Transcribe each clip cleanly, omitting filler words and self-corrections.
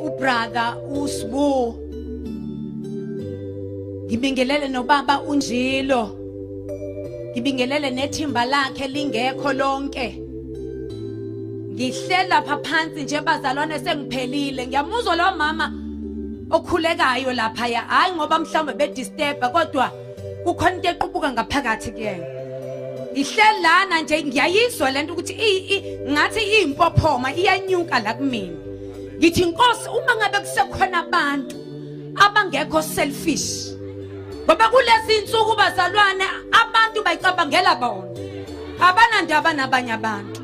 Ubrother uSbu ngibingelele nobaba uNjilo, ngibingelele nethimba lakhe lingekho lonke. Ngihlela lapha phansi nje bazalwane sengiphelile. Ngiyamuzwa lo mama okhulekayo lapha ya, hayi ngoba mhlawumbe bedisturba kodwa kukhona into equbuka ngaphakathi kuyena. Ngihlela lana nje ngiyayizwa lento ukuthi ngathi impophoma iyanyuka la kumina. Ngithi Nkosi, uma ngabe kusekhona abantu abangekho selfish, ngoba kulezi insuku bazalwane abantu bayicabangela bona, abanandaba nabanye abantu.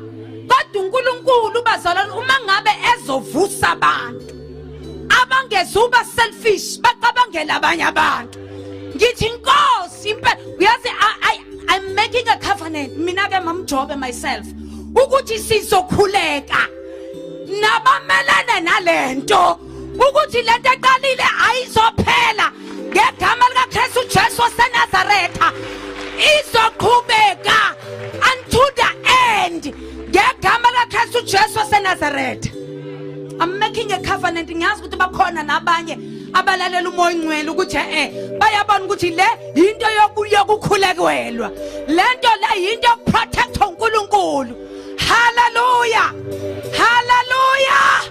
Kodwa uNkulunkulu bazalwane uma ngabe ezovusa abantu abangezuba selfish bacabangela abanye abantu, ngithi Nkosi impela uyazi I'm making a covenant mina ke mamjobe myself ukuthi sizokhuleka nabamelane nalento ukuthi lento eqalile ayizophela ngegama lika Kristu Jesu waseNazaretha, izoqhubeka unto the end ngegama lika Kristu Jesu waseNazaretha. I'm making a covenant. Ngiyazi ukuthi bakhona nabanye abalalela umoya ongcwele ukuthi bayabona ukuthi le into yokukhulekelwa, lento le into yokuprotect uNkulunkulu. Hallelujah, hallelujah.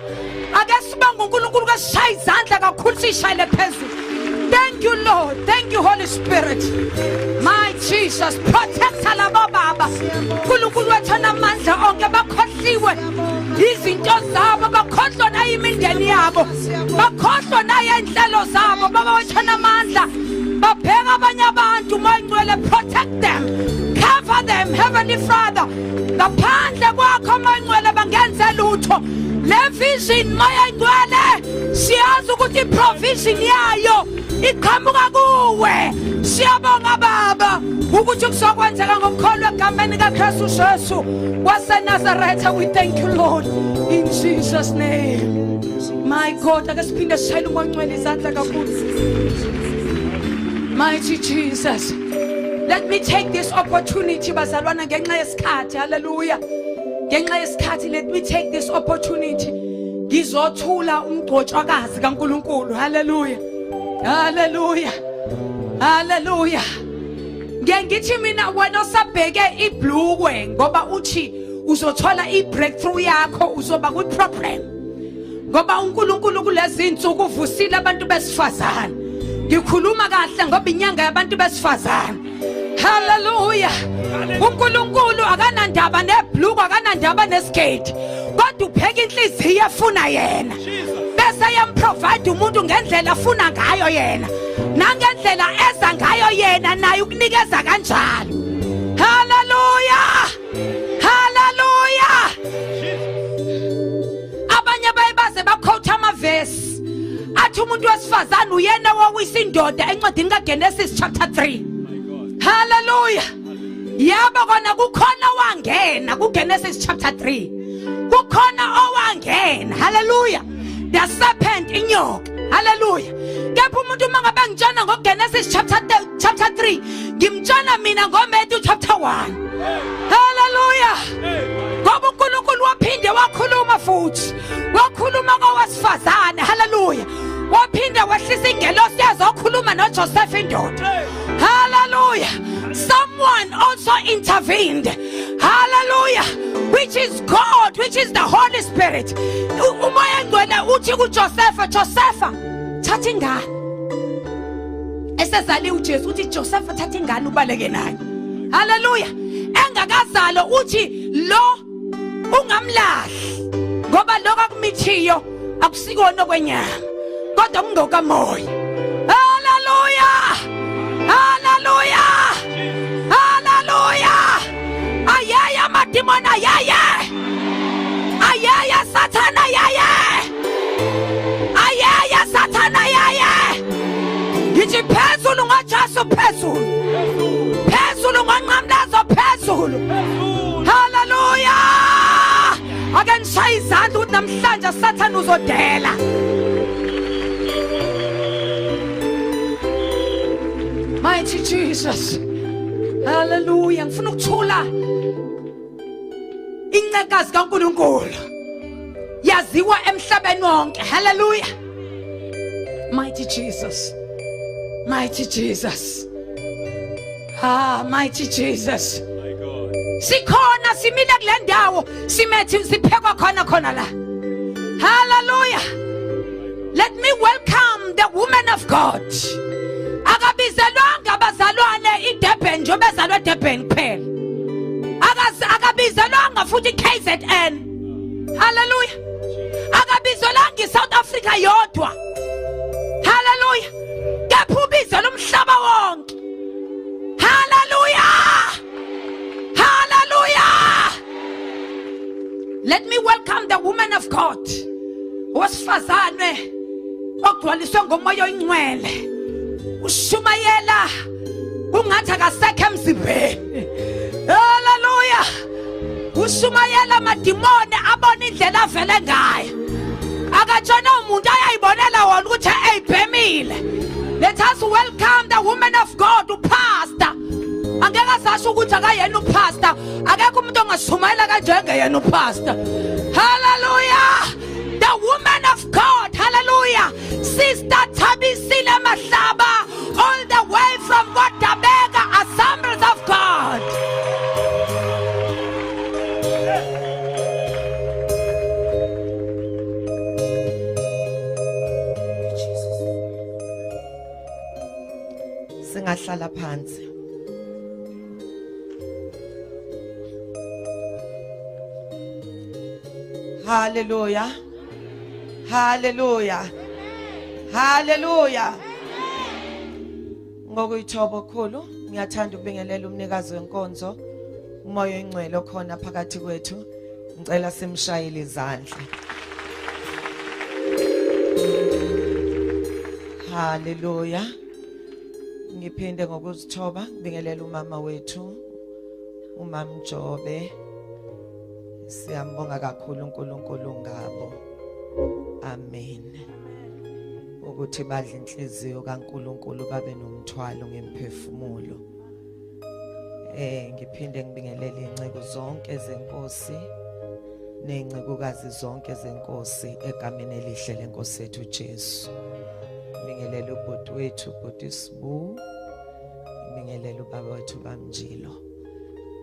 Ake sibonge uNkulunkulu kasishaya izandla kakhulu sishayile phezulu. Thank you Lord, thank you Holy Spirit. My Jesus, protect labo baba. uNkulunkulu wethana amandla onke bakhohliwe izinto zabo, bakhohlwa na imindeni yabo, bakhohlwa na inhlelo zabo. Baba wethana amandla babheka abanye abantu moya ngcwele, protect them, cover them Heavenly Father. Ngaphandle kwakho moya ngcwele bangenze lutho. Le vision moya ngcwele siyazi ukuthi provision yayo iqhamuka kuwe. Siyabonga Baba ukuthi kuzokwenzeka ngokukholwa egameni kaKristu Jesu waseNazaretha. We thank you Lord in Jesus name. My God, ake siphinde sishayile umoya ngcwele izandla kakhulu. Mighty Jesus, let me take this opportunity bazalwana ngenxa yesikhathi. Hallelujah. Ngenxa yesikhathi, let me take this opportunity ngizothula umgcotshwakazi kaNkulunkulu. Hallelujah, hallelujah, hallelujah. Ngithi mina wena osabheke ibhlukwe ngoba uthi uzothola ibreakthrough yakho, uzoba ku program ngoba uNkulunkulu kulezi insuku uvusile abantu besifazane. Ngikhuluma kahle ngoba inyanga yabantu besifazane. Hallelujah. uNkulunkulu akanandaba nebhlukwe, akanandaba nesiketi, kodwa upheka inhliziyo efuna yena bese yamprovide umuntu ngendlela afuna ngayo yena, nangendlela eza ngayo yena naye ukunikeza kanjalo. Hallelujah, hallelujah. Abanye bayibaze bakhotha amavesi athi umuntu wesifazane uyena wawisa indoda encwadini kaGenesis chapter 3. Hallelujah. Yabo kona kukhona wangena kuGenesis chapter 3, kukhona owangena. Hallelujah. The serpent, inyoka. Hallelujah. Kepha umuntu mangabe ngitshana ngoGenesis chapter 3, ngimtshana mina ngoMatthew chapter 1. Hallelujah. Ngoba uNkulunkulu waphinde wakhuluma futhi, wakhuluma ngowesifazane. Hallelujah. Waphinde wehlisa ingelosi yazokhuluma noJoseph indoda. Hallelujah. Someone also intervened. Hallelujah. Which is God, which is the Holy Spirit. Umoya ngcwele uthi kuJoseph, Joseph thatha ingane. Esezali uJesu uthi Joseph thatha ingane ubaleke naye. Hallelujah. Engakazalo uthi lo ungamlahli ngoba lokho akumithiyo akusikona kwenyanga kodwa kungoka moya. Hallelujah, hallelujah, hallelujah. Ayaya madimona ayaya, ayaya Satana ayaya, ayaya Satana ayaya. Ngithi phezulu ngoJesu, phezulu, phezulu ngonqamlazo, phezulu. Hallelujah. Ake nishaya izandla ukuthi namhlanje Satana uzodela. Mighty Jesus. Hallelujah. Ngifuna ukuthula incekazi kaNkulunkulu. ayaziwa emhlabeni wonke. Hallelujah. Mighty Jesus. Mighty Jesus. Mighty Jesus. My God. Sikhona simile kule ndawo simethi siphekwa khona la. Hallelujah. Let me welcome the woman of God. Akabizelwanga abazalwane iDurban nje bezalwe eDurban kuphela. Akabizelwanga futhi KZN. Hallelujah. Akabizelwanga iSouth Africa yodwa. Hallelujah. Kepha ubizela umhlaba wonke. Hallelujah. Hallelujah. Let me welcome the woman of God. Wesifazane ogcwaliswe ngomoya oyingcwele. Ushumayela kungathi akasekho emzimbeni. Hallelujah. Ushumayela madimone abona indlela avele ngayo. Akatshona umuntu ayayibonela wona ukuthi eyibhemile. Let us welcome the woman of God, upastor. Angeke asasho ukuthi akayena upastor. Akekho umuntu ongashumayela kanjenge yena upastor. Hallelujah. The woman of God, hallelujah, Sister Thabisile Mahlaba, all the way from Watabega, Assemblies of God. Singahlala phansi. Hallelujah. Hallelujah. Hallelujah. Ngokuyithoba khulu ngiyathanda ukubingelela umnikazi wenkonzo umoya oyingcwele khona phakathi kwethu. Ngicela simshayele izandla. Hallelujah. Ngiphinde ngokuzithoba ngibingelela umama wethu uMama Jobe. Siyambonga kakhulu uNkulunkulu ngabo. Amen. Ukuthi badle inhliziyo kaNkulunkulu babe nomthwalo ngemphefumulo. Ngiphinde ngibingelele inceku zonke zenkosi nezincekukazi zonke zenkosi egameni elihle lenkosi yethu Jesu. Ngibingelele ubhuti wethu ubhuti Sibu. Ngibingelele ubaba wethu Bamjilo.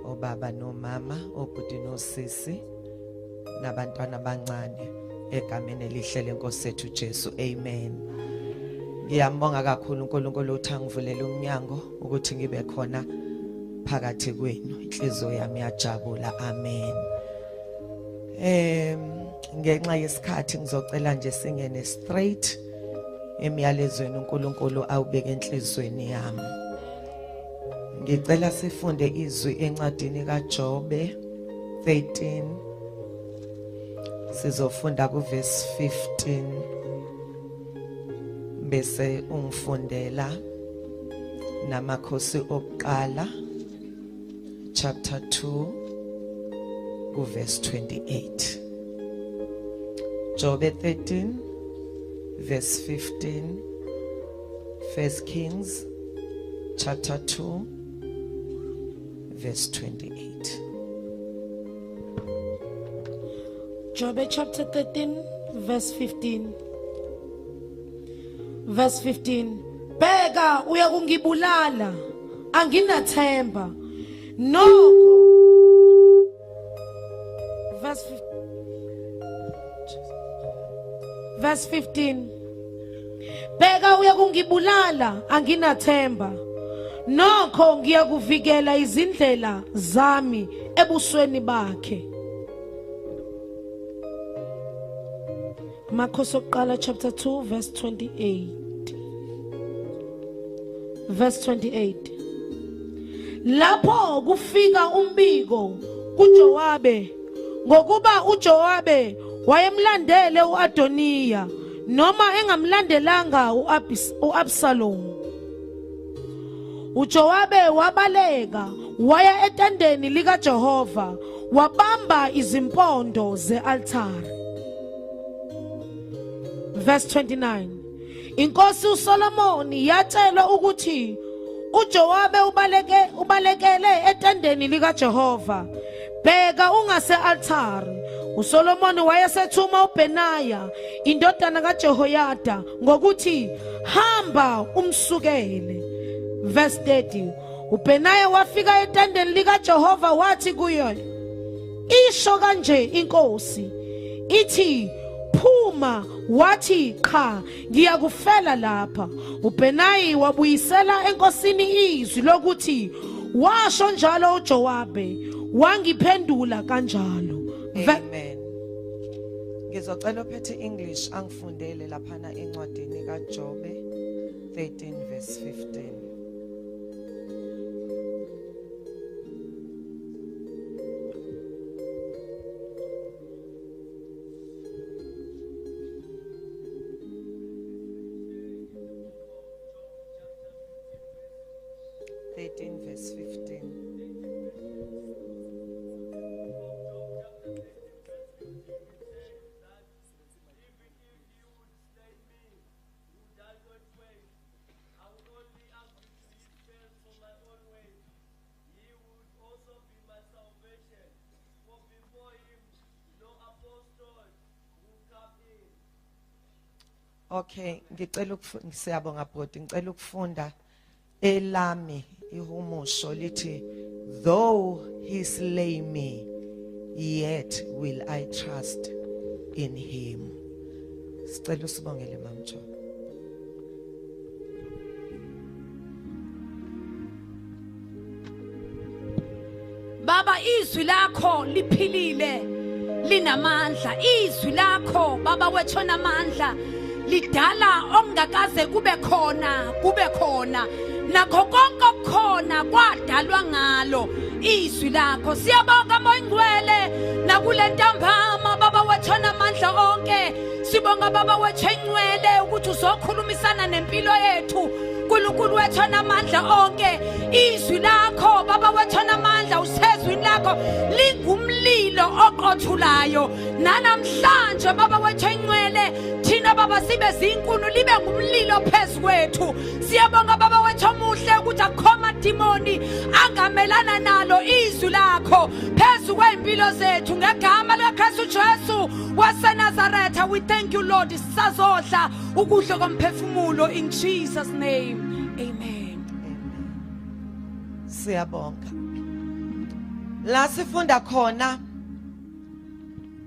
Obaba nomama, obhuti nosisi nabantwana abancane egameni elihle lenkosi yethu Jesu. Amen. Ngiyambonga kakhulu uNkulunkulu uthi angivulela umnyango ukuthi ngibe khona phakathi kwenu. Inhliziyo yami iyajabula. Amen. Ngenxa yesikhathi ngizocela nje singene straight emyalezweni uNkulunkulu awubeke enhlizweni yami. Ngicela sifunde izwi encwadini kaJobe 13. Sizofunda kuverse 15 bese ungifundela namakhosi okuqala chapter 2 kuverse 28. Jobe 13 verse 15. 1 Kings chapter 2 verse 28. Job chapter 13 verse 15. Verse 15. Bheka uyakungibulala anginathemba nokho. Verse 15. Bheka uyakungibulala anginathemba nokho ngiyakuvikela izindlela zami ebusweni bakhe. Makhosi okuqala chapter 2 verse 28. Verse 28. Lapho kufika umbiko kuJowabe ngokuba uJowabe wayemlandele uAdoniya noma engamlandelanga uAbsalom. uJowabe wabaleka waya etendeni likaJehova wabamba izimpondo ze-altare. Verse 29. Inkosi uSolomoni yatshelwa ukuthi uJowabe ubalekele etendeni likaJehova. Bheka ungase-altare uSolomoni wayesethuma uBenaya indodana kaJehoyada ngokuthi hamba umsukele. Verse 30. uBenaya wafika etendeni likaJehova wathi kuyo, isho kanje inkosi ithi phuma, wathi cha ngiyakufela lapha. uBenaya wabuyisela enkosini izwi lokuthi washo njalo uJowabe, wangiphendula kanjalo. Amen. Ngizocela ophethe English angifundele laphana encwadini kaJobe 13 verse 15. Verse 15. Okay, ngicela siyabonga bhodi, ngicela ukufunda elami ihumusho lithi, though he slay me, yet will I trust in him. Sicela usibongele mamjo. Baba, izwi lakho liphilile, linamandla. Izwi lakho baba wethu onamandla lidala ongakaze kube khona nakho konke okukhona kwadalwa ngalo izwi lakho. Siyabonga moyingcwele nakule ntambama baba wethu onamandla onke. Sibonga baba wethu engcwele ukuthi uzokhulumisana nempilo yethu. uNkulunkulu wethu onamandla onke, izwi lakho baba wethu onamandla usezwini lakho lingumlilo oqothulayo. Nanamhlanje baba wethu engcwele thina baba sibe zinkuni libe ngumlilo phezukwethu. Siyabonga baba wethu omuhle ukuthi akukho amadimoni angamelana nalo izwi lakho phezu kwempilo zethu ngegama likaKristu Jesu waseNazaretha. We thank you Lord, sisazodla ukudla komphefumulo in Jesus name. Amen. Siyabonga. La sifunda khona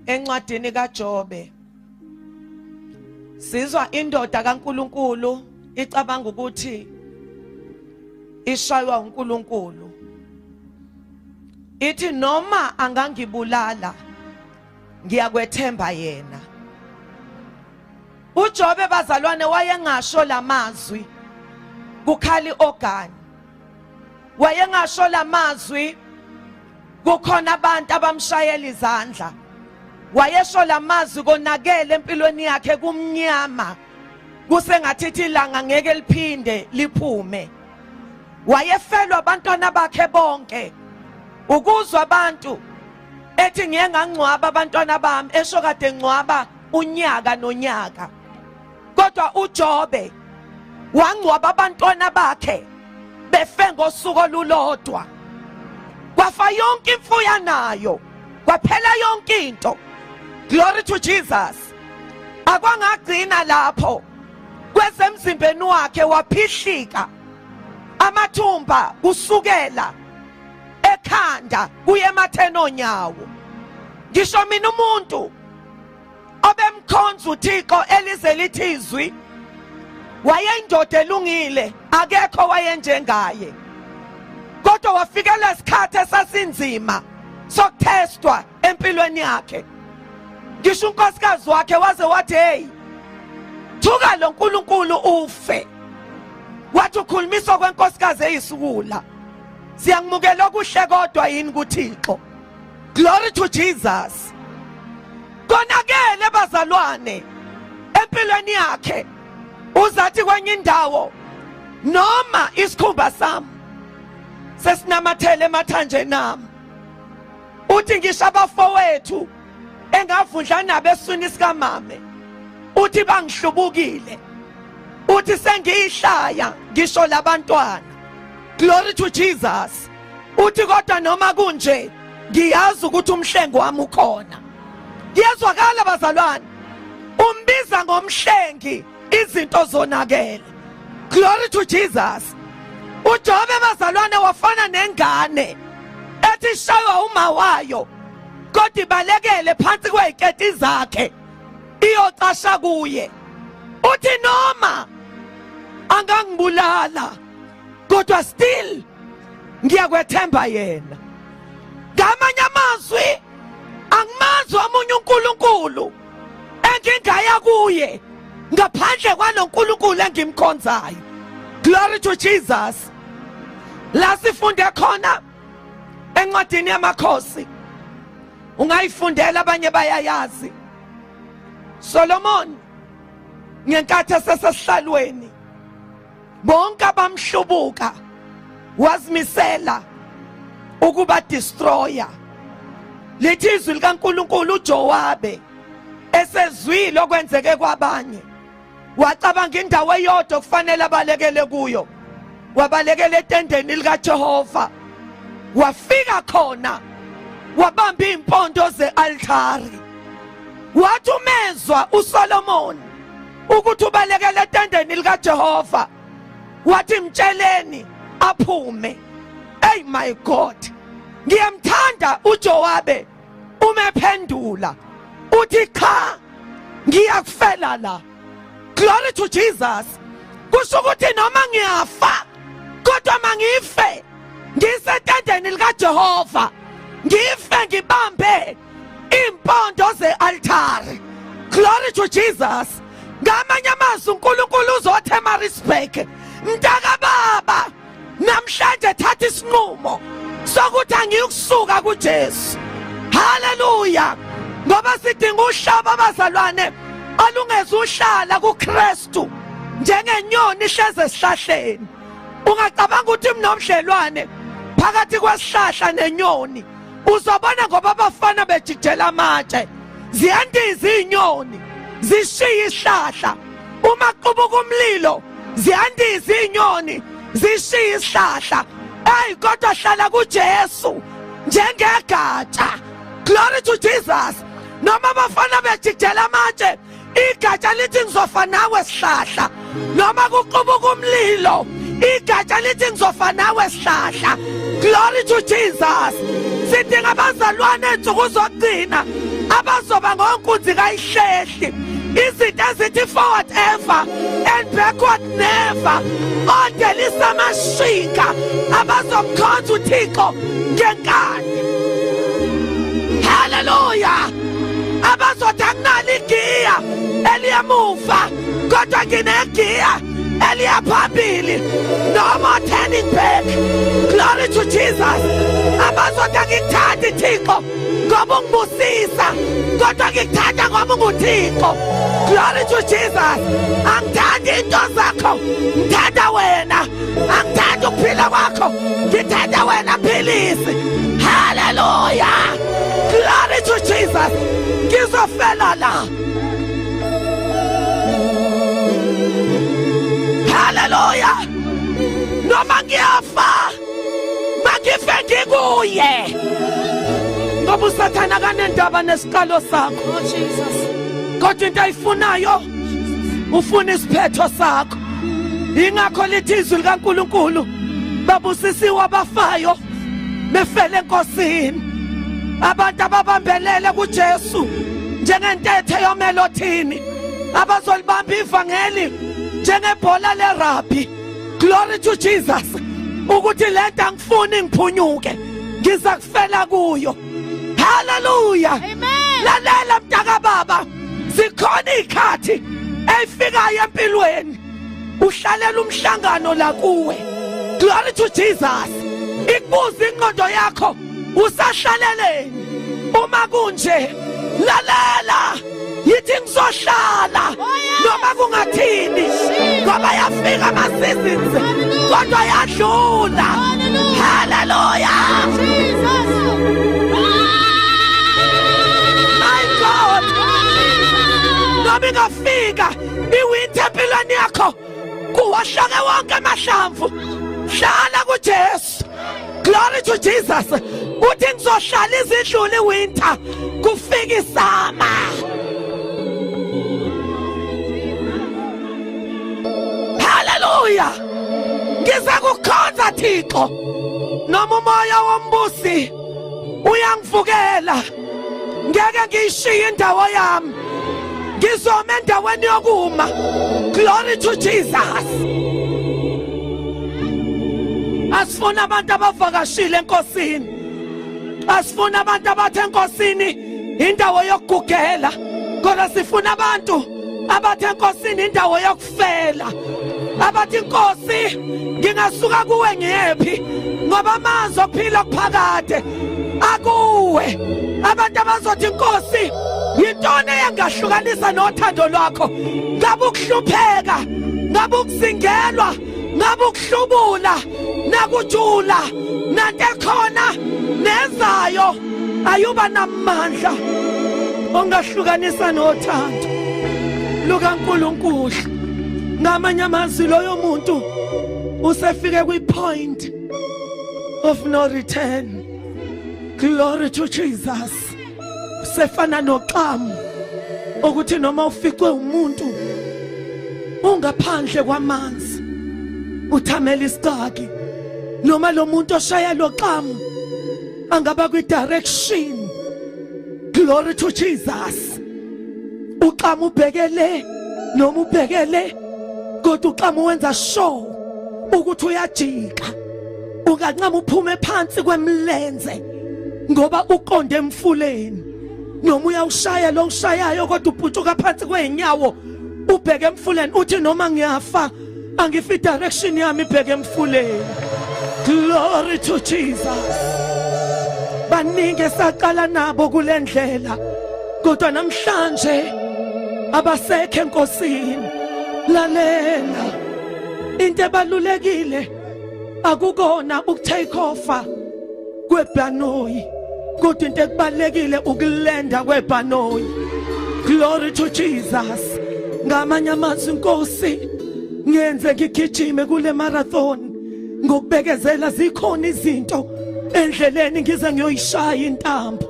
encwadini kaJobe sizwa indoda kaNkulunkulu icabanga ukuthi ishaywa uNkulunkulu. Ithi noma angangibulala ngiyakwethemba yena. uJobe bazalwane wayengasho lamazwi kukhali ogani. Wayengasho lamazwi kukhona abantu abamshayela izandla. Wayesho lamazwi konakele empilweni yakhe kumnyama. Kusengathi ilanga ngeke liphinde liphume. Wayefelwa abantwana bakhe bonke. Ukuzwa abantu ethi ngiye ngangcwaba abantwana bami esho kade ngcwaba unyaka nonyaka. Kodwa uJobe wangcwaba abantwana bakhe befe ngosuku olulodwa. Kwafa yonke imfuyo nayo, kwaphela yonke into. Glory to Jesus. Akwangagcina lapho. Kwezemzimbeni wakhe waphihlika amathumba kusukela ekhanda kuye ematheni onyawo. Ngisho mina umuntu obemkhonza uThixo elize lithi izwi, wayeyindoda elungile, akekho wayenjengaye. Kodwa wafikela isikhathi esasinzima sokuthestwa empilweni yakhe. Ngisho unkosikazi wakhe waze wathi, hey, thuka lo nkulunkulu ufe. Wathi ukhulumiswa kwenkosikazi eyisukula, siyangimukela okuhle kodwa yini kuThixo. Glory to Jesus. Konakele bazalwane empilweni yakhe. Uzathi kwenye indawo noma isikhumba sami sesinamathele emathanje nami. Uthi ngisho abafowethu engavudla nabo eswini sikamame, uthi bangihlubukile. Uthi sengiyihlaya ngisho labantwana. Glory to Jesus. Uthi kodwa noma kunje ngiyazi ukuthi umhlengo wami ukhona. Yezwakala bazalwane. Umbiza ngomhlengi izinto zonakele. Glory to Jesus. uJobe bazalwane wafana nengane ethi shaywa uma wayo kodwa ibalekele phansi kweziketi zakhe iyocasha kuye. Uthi noma angangibulala kodwa still ngiyakwethemba yena. Ngamanye amazwi angimazi omunye uNkulunkulu engingaya kuye ngaphandle kwaloNkulunkulu engimkhonzayo. Glory to Jesus. La sifunde khona encwadini yamakhosi, ungayifundela abanye bayayazi. Solomon ngenkathi esesihlalweni bonke abamhlubuka wazimisela ukuba destroyer. Lithi izwi likaNkulunkulu uJowabe esezwile okwenzeke kwabanye wacabanga indawo eyodwa kufanele abalekele kuyo. Wabalekele etendeni likaJehova, wafika khona wabamba impondo ze-altari. Wathi umezwa uSolomon ukuthi ubalekele etendeni likaJehova, wathi mtsheleni aphume. Hey my God, ngiyamthanda uJowabe umephendula uthi cha ngiyakufela la. Glory to Jesus. Kusho ukuthi noma ngiyafa kodwa mangife ngisetendeni likaJehova, ngife ngibambe impondo ze-altari. Glory to Jesus. Ngamanye amazwi uNkulunkulu uzothe Maritzburg, mntaka baba namhlanje thatha isinqumo sokuthi angiyikusuka kuJesu. Hallelujah. Ngoba sidinga uhlaba abazalwane alungeze uhlala kuKristu njengenyoni ihleze esihlahleni. Ungacabanga ukuthi mnomdlelwane phakathi kwesihlahla nenyoni uzobona ngoba abafana bejikela amatshe ziyandiza inyoni zishiya isihlahla. Uma kuqubuka umlilo ziyandiza inyoni zishiya isihlahla. Hey kodwa hlala kuJesu njengegatsha. Glory to Jesus. Noma abafana bejikela amatshe igatsha lithi ngizofa nawe sihlahla. Noma kuqubuka umlilo igatsha lithi ngizofa nawe sihlahla. Glory to Jesus. Sidinga abazalwane ensuku zokugcina abazoba ngonkunzi kayihlehli, izinto ezithi forward ever and backward never. Odelisa amashinga abazokhonza uThixo ngenkani. Hallelujah. Abazothi akunalo igiya eliyamuva kodwa nginegiya eliyaphambili. No more turning back. Glory to Jesus. Abazothi angikuthandi Thixo ngoba ungibusisa kodwa ngikuthanda ngoba unguThixo. Glory to Jesus. Angithandi into zakho, ngithanda wena. Angithandi ukuphila kwakho, ngithanda wena philisi. Hallelujah. Glory to Jesus. Ngizofela la. Hallelujah. Noma ngiyafa mangife ngikuye. Ngoba uSathana kanendaba nesikalo sakho. Oh Jesus. Kodwa into ayifunayo ufuna isiphetho sakho. Ingakho lithi izwi likaNkulunkulu babusisiwe abafayo befele enkosini. Abantu ababambelele kuJesu njengentethe yomelothini abazolibamba ivangeli njengebhola lerugby. Glory to Jesus. Ukuthi lento angifuni ngiphunyuke, ngiza kufela kuyo. Hallelujah. Amen. Lalela mntaka baba, zikhona izikhathi ezifikayo empilweni uhlalela umhlangano la kuwe. Glory to Jesus. Ikubuza ingqondo yakho usahlaleleni. Uma kunje lalela yithi ngizohlala noma kungathini ngoba yafika ama seasons kodwa yadlula. Hallelujah. My God. Noma ingafika iwinter empilweni yakho kuwahlake wonke amahlamvu, hlala kuJesu. Glory to Jesus. Uthi ngizohlala izidlule winter kufika isama. Hallelujah. Ngizakukhonza Thixo. Noma umoya wombusi uyangivukela. Ngeke ngiyishiye indawo yami. Ngizoma endaweni yokuma. Glory to Jesus. Asifuna abantu abavakashile enkosini. Asifuna abantu abathe enkosini indawo yokugugela. Kodwa sifuna abantu abathe enkosini indawo yokufela. Abathi Nkosi ngingasuka kuwe ngiyephi ngoba amazwi okuphila kuphakade akuwe. Abantu abazothi Nkosi yintoni engahlukanisa nothando lwakho? Ngabe ukuhlupheka, ngabe ukuzingelwa, ngabe ukuhlubula, nakujula, nanto ekhona nezayo ayuba namandla ongahlukanisa nothando lukaNkulunkulu. Ngamanye amazwi loyo muntu usefike kwi-point of no return. Glory to Jesus. Sefana noxamu ukuthi noma uficwe umuntu ungaphandle kwamanzi uthamela isigaki, noma lo muntu oshaya lo xamu angaba kwi-direction. Glory to Jesus. Uxamu ubhekele noma ubhekele kodwa uxamu wenza show ukuthi uyajika, ungancama uphume phansi kwemlenze ngoba uqonde emfuleni. Noma uyawushaya lo ushayayo kodwa ubhutuka phansi kweinyawo ubheke emfuleni uthi noma ngiyafa angifi direction yami ibheke emfuleni. Glory to Jesus. Baningi saqala nabo kulendlela kodwa namhlanje abasekho enkosini. Lalela, into ebalulekile akukona ukutake offer kwebhanoyi, kodwa into ekubalekile ukulenda kwebhanoyi. Glory to Jesus. Ngamanye amazwi Nkosi ngiyenze ngigijime kule marathon ngokubekezela zikhona izinto endleleni ngize ngiyoyishaya intambo.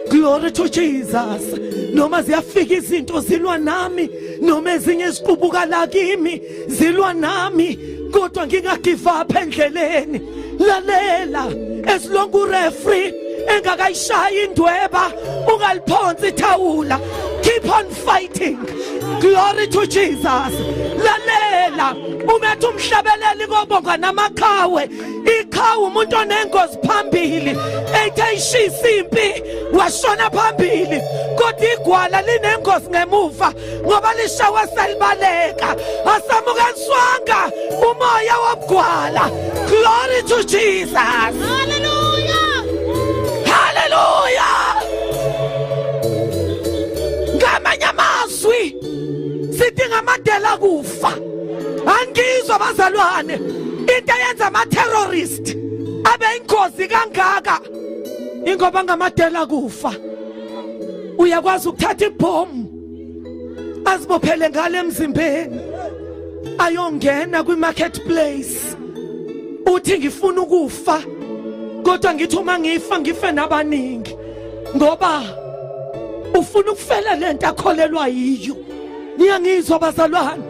Glory to Jesus. Noma ziyafika izinto zilwa nami, noma ezinye ziqubuka la kimi zilwa nami, kodwa ngingagive up endleleni. Lalela, as long ureferee engakayishaya indweba ungaliphonsi ithawula, keep on fighting. Glory to Jesus. Lalela, umethe umhlabeleli kobonga namaqhawe. Iqhawe umuntu onengozi phambili ethe ishisa impi washona phambili, kodwa igwala linengozi ngemuva ngoba lishawa selibaleka. Asamukeliswanga umoya wobugwala. Glory to Jesus. Hallelujah. Hallelujah. Ngamanye amazwi sithi ngamadela kufa. Angizwa bazalwane into eyenza ama-terrorist abe ingozi kangaka ingoba ngamadela kufa. Uyakwazi ukuthatha ibhomu azibophele ngale emzimbeni ayongena kwi-marketplace uthi ngifuna ukufa, kodwa ngithi uma ngifa ngife nabaningi ngoba ufuna ukufela lento akholelwa yiyo. Niyangizwa bazalwane?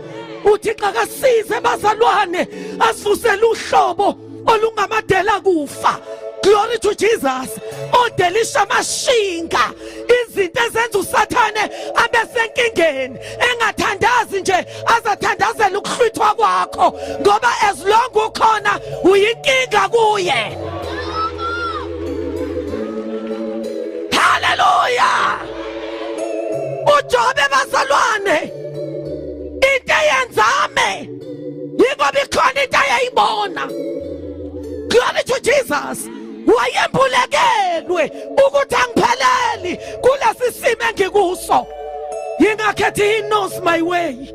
Uthi xakasize bazalwane asifusele uhlobo olungamadela kufa. Glory to Jesus. Odelisha amashinga izinto ezenza usathane abe senkingeni, engathandazi nje azathandazela ukuhlwithwa kwakho ngoba as long ukhona uyinkinga kuye. Hallelujah. Ujobe bazalwane into yenzame yingoba ikhona into ayayibona. Glory to Jesus. Wayembulekelwe ukuthi angipheleli kulesi simo engikuso. Yingakhethi he knows my way.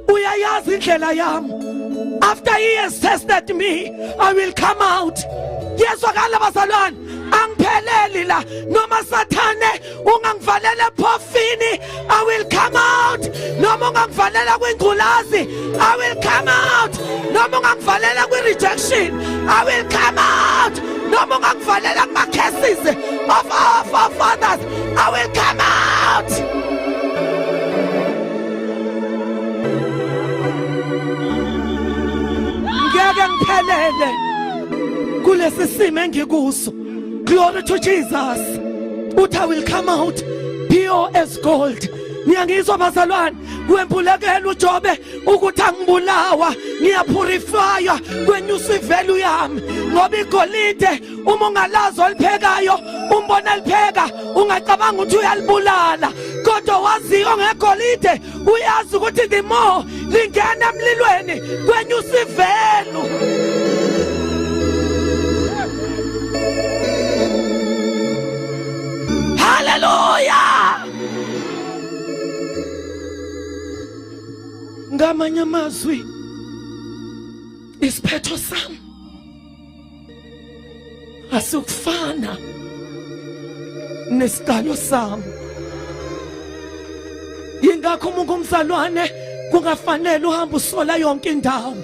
Uyayazi indlela yami. After he has tested me, I will come out. Yezwakala bazalwane, angipheleli la noma sathane ungangivalela ephofini, I will come out. Noma ungangivalela kwingculazi, I will come out. Noma ungangivalela kwi-rejection, I will come out. noma ungakuvalela kuma cases of our forefathers, I will come out. Ngeke ngiphelele kulesi simo engikuso. Glory to Jesus. Uthi I will come out pure as gold. Ngiyangizwa bazalwane, kwempulekela uJobe ukuthi angibulawa, ngiyapurifya kwenyusa ivalue yami ngoba igolide uma ungalazi oliphekayo umbona lipheka ungacabanga ukuthi uyalibulala, kodwa waziyo ngegolide uyazi ukuthi the more lingena emlilweni kwenyusa ivalue. Hallelujah. Ngamanye amazwi isiphetho sami asukufana nesigalo sami. Yingakho umzalwane kungafanele uhamba usola yonke indawo,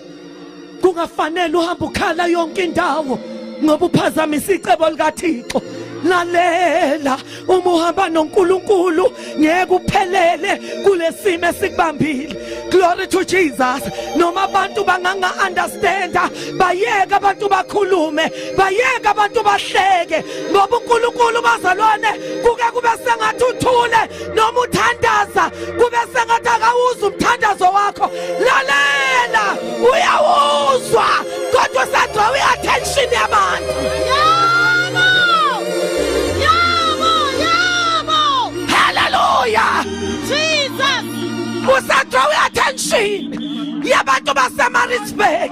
kungafanele uhamba ukhala yonke indawo ngoba uphazamisa icebo likaThixo. Lalela, uma uhamba noNkulunkulu ngeke uphelele kulesimo esikubambile. Glory to Jesus. Noma abantu banganga understand, bayeke abantu bakhulume, bayeke abantu bahleke ngoba uNkulunkulu bazalwane kuke kube sengathi uthule noma uthandaza kube sengathi akawuza umthandazo wakho. Lalela, uyawuzwa kodwa usadraw attention yabantu. Hallelujah. Jesus. Usadraw attention yabantu baseMaritzburg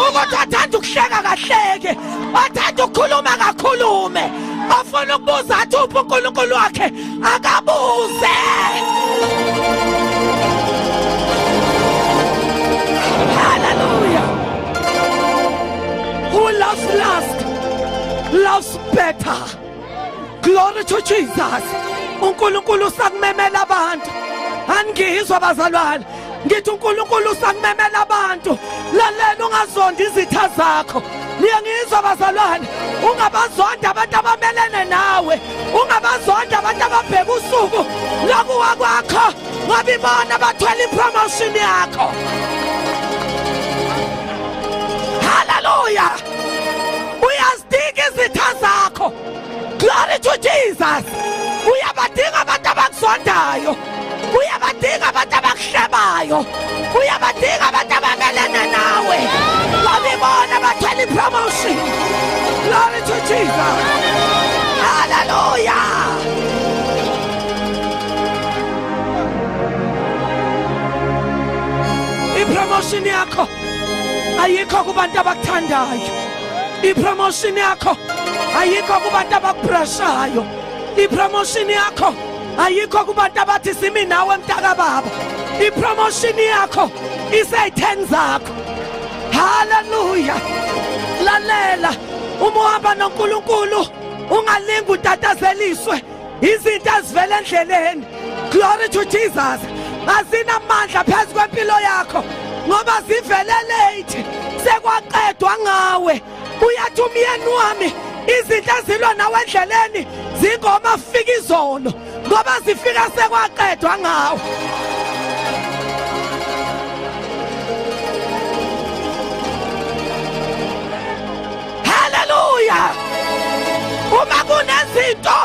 ukuthi athanda ukuhleka kahleke, athanda ukukhuluma kakhulume, afuna ukubuza athi uphi uNkulunkulu wakhe akabuze. Hallelujah. Who loves last loves better. Glory to Jesus. uNkulunkulu sakumemela abantu. Angizwa bazalwane, ngithi uNkulunkulu sakumemela abantu. Lalela ungazondi izitha zakho. Ngiyangizwa bazalwane, ungabazonda abantu abamelene nawe, ungabazonda abantu ababheka usuku lokuwa kwakho ngoba ibona bathwele ipromotion yakho. Hallelujah. Uyazidinga izitha zakho. Glory to Jesus. Uyabadinga abantu abakuzondayo, uyabadinga abantu abakuhlebayo, uyabadinga abantu abamelene nawe ngoba ibona bathwele ipromotion. Glory to Jesus. Hallelujah. Ipromotion yakho ayikho kubantu abakuthandayo, ipromotion yakho ayikho kubantu abakupresshayo, ipromotion yakho ayikho kubantu abathi simi nawe mntaka baba, ipromotion yakho iseyitheni zakho. Hallelujah. Lalela, uma uhamba noNkulunkulu ungalingi utatazeliswe izinto ezivela endleleni. Glory to Jesus. Azinamandla phezu kwempilo yakho ngoba zivele late, sekwaqedwa ngawe. Uyathi umyeni wami izinto ezilwa nawe endleleni zingoma fika izolo ngoba zifika sekwaqedwa ngawe. Hallelujah. Uma kunezinto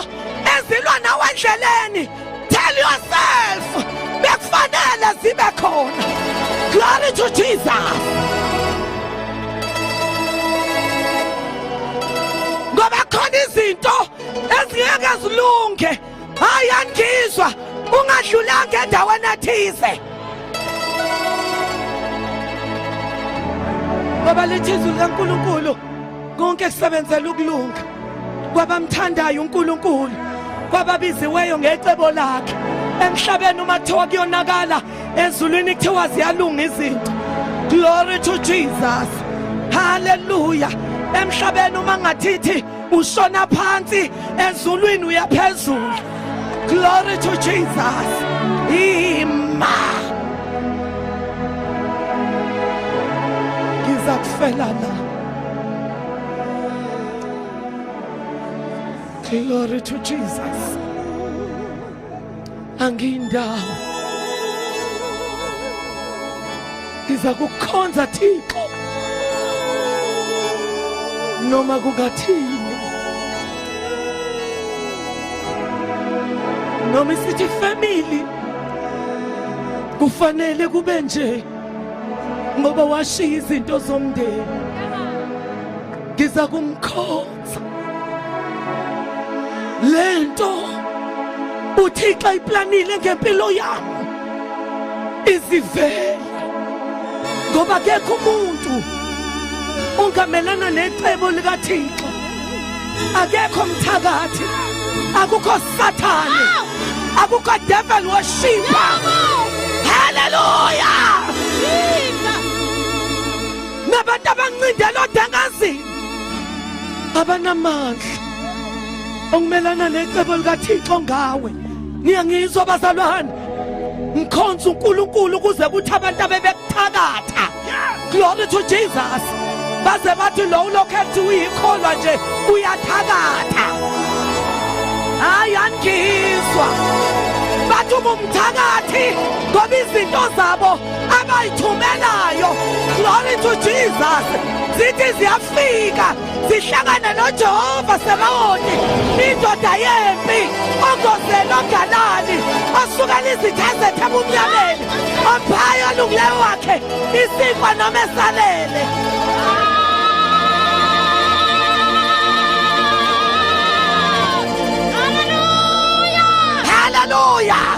ezilwa nawe endleleni, tell yourself bekufanele zibe khona. Glory to Jesus. Ngoba khona izinto ezingeke zilunge. Hayi angizwa ungadlulanga endaweni ethize. Baba lethizwe likaNkulunkulu konke kusebenzela ukulunga kwabamthandayo uNkulunkulu, kwababiziweyo ngecebo lakhe. Emhlabeni uma kuthiwa kuyonakala, ezulwini kuthiwa ziyalunga izinto. Glory to Jesus. Hallelujah. Emhlabeni uma ngathithi ushona phansi, ezulwini uyaphezulu. Glory to Jesus. Ima ngizakufela la. Glory to Jesus. Angiyindawo ngiza kukhonza Thixo noma kungathini, noma isithi family kufanele kube nje ngoba washiya izinto zomndeni, ngiza kumkhonza. Lento uThixo ayiplanile ngempilo yami izivele, ngoba akekho umuntu ungamelana necebo likaThixo, akekho mthakathi, akukho sathane, akukho devil worshiper. Hallelujah. Nabantu abancindela odengazini abanamandla ongimelana necebo likaThixo ngawe. Niyangizwa bazalwane? Ngikhonza uNkulunkulu ukuze kuthi abantu abebekuthakatha. Glory to Jesus. Baze bathi lo ulokhethi uyikholwa nje uyathakatha. Hayi angizwa. Bathi umthakathi ngoba izinto zabo abayithumelayo. Glory to Jesus. Zithi ziyafika zihlangana noJehova Sebaoni, indoda yempi ongozela ongalali osuka izitha zethu ebumnyameni, ophaya olungileyo wakhe isikwa noma esalele. Hallelujah.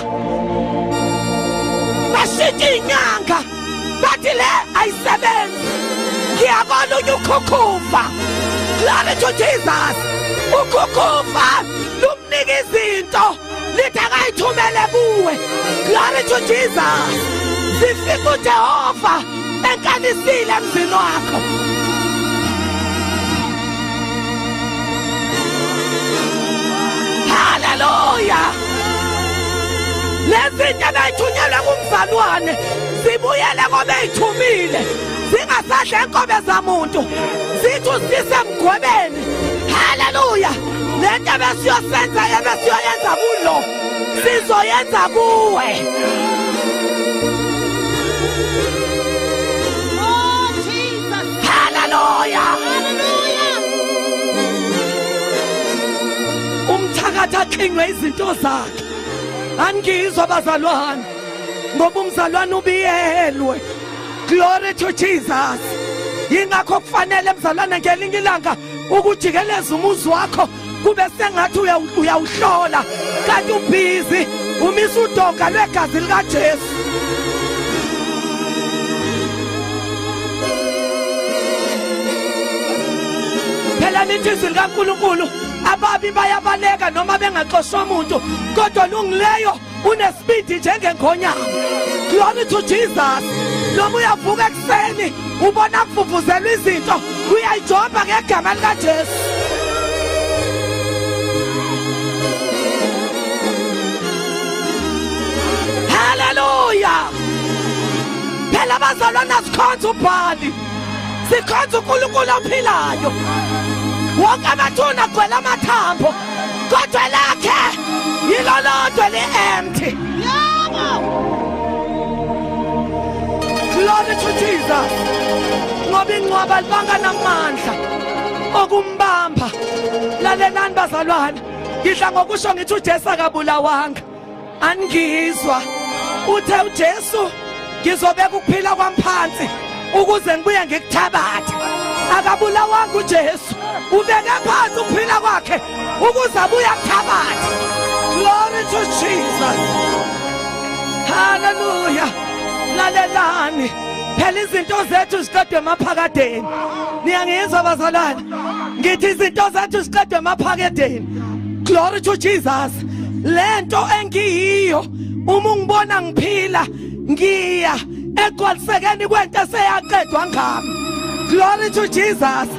Bashithi inyanga bathi le ayisebenzi, ngiyabona ukhukhuva. Glory to Jesus. Ukhukhuva lumnika izinto lithi akayithumele kuwe. Glory to Jesus. Sifika uJehova enkanisile emzini wakho. Hallelujah. Lezinto abayithunyelwe kumzalwane zibuyele ngoba eyithumile, zingasadla enkobe zamuntu, zithi usise emgwebeni. Hallelujah. Lento ebesiyosenza ebesiyoyenza kulo sizoyenza kuwe. Oh Jesus. Hallelujah. Hallelujah. Umthakathi akhingwe izinto zakhe. Angizwa bazalwane ngoba umzalwane ubiyelwe. Glory to Jesus. Yingakho kufanele mzalwane ngelinye ilanga ukujikeleza umuzi wakho kube sengathi uyawuhlola kanti ubhizi umisa udonga lwegazi likaJesu. Phela lithi izwi likaNkulunkulu ababi bayabaleka noma bengaxoshwa umuntu, kodwa lungileyo unesibindi njengengonyama. Glory to Jesus. Noma uyavuka ekuseni ubona kuvuvuzelwa izinto, uyayijoba ngegama likaJesu. Hallelujah. Phela abazalwane asikhonza uBhali, sikhonza uNkulunkulu ophilayo. Wonke amathuna agcwele amathambo, kodwa lakhe yilo lodwa li-empty. Glory to Jesus. Ngoba ingcwaba libanga namandla okumbamba. Lalelani bazalwane, ngidla ngokusho ngithi uJesu akabulawanga. Angizwa uthe uJesu ngizobeka ukuphila kwami phansi ukuze ngibuye ngikuthabathe. Akabulawanga uJesu, ubeke phansi ukuphila kwakhe ukuze abuye akuthabathe. Glory to Jesus. Hallelujah. Lalelani, phela izinto zethu ziqedwe emaphakadeni. Niyangizwa bazalwane? Ngithi izinto zethu ziqedwe emaphakadeni. Glory to Jesus. Lento engiyiyo uma ungibona ngiphila ngiya egcwalisekeni kwento eseyaqedwa ngami. Glory to Jesus.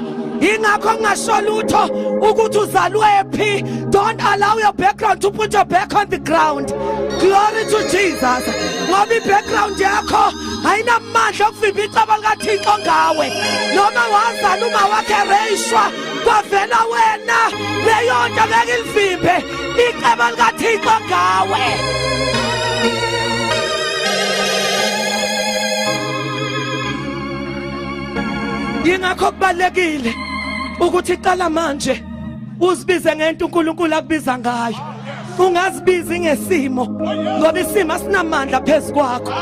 Ingakho ngingasho lutho ukuthi uzalwephi. Don't allow your background to put your back on the ground. Glory to Jesus. Ngoba i-background yakho ayinamandla okuvimba icebo likaThixo ngawe. Noma wazala uma wakhe reyishwa kwavela wena leyo nto ngeke ilivimbe icebo likaThixo ngawe. Yingakho kubalekile ukuthi iqala manje uzibize ngento uNkulunkulu akubiza ngayo. Ungazibizi ngesimo ngoba isimo asinamandla phezukwakho.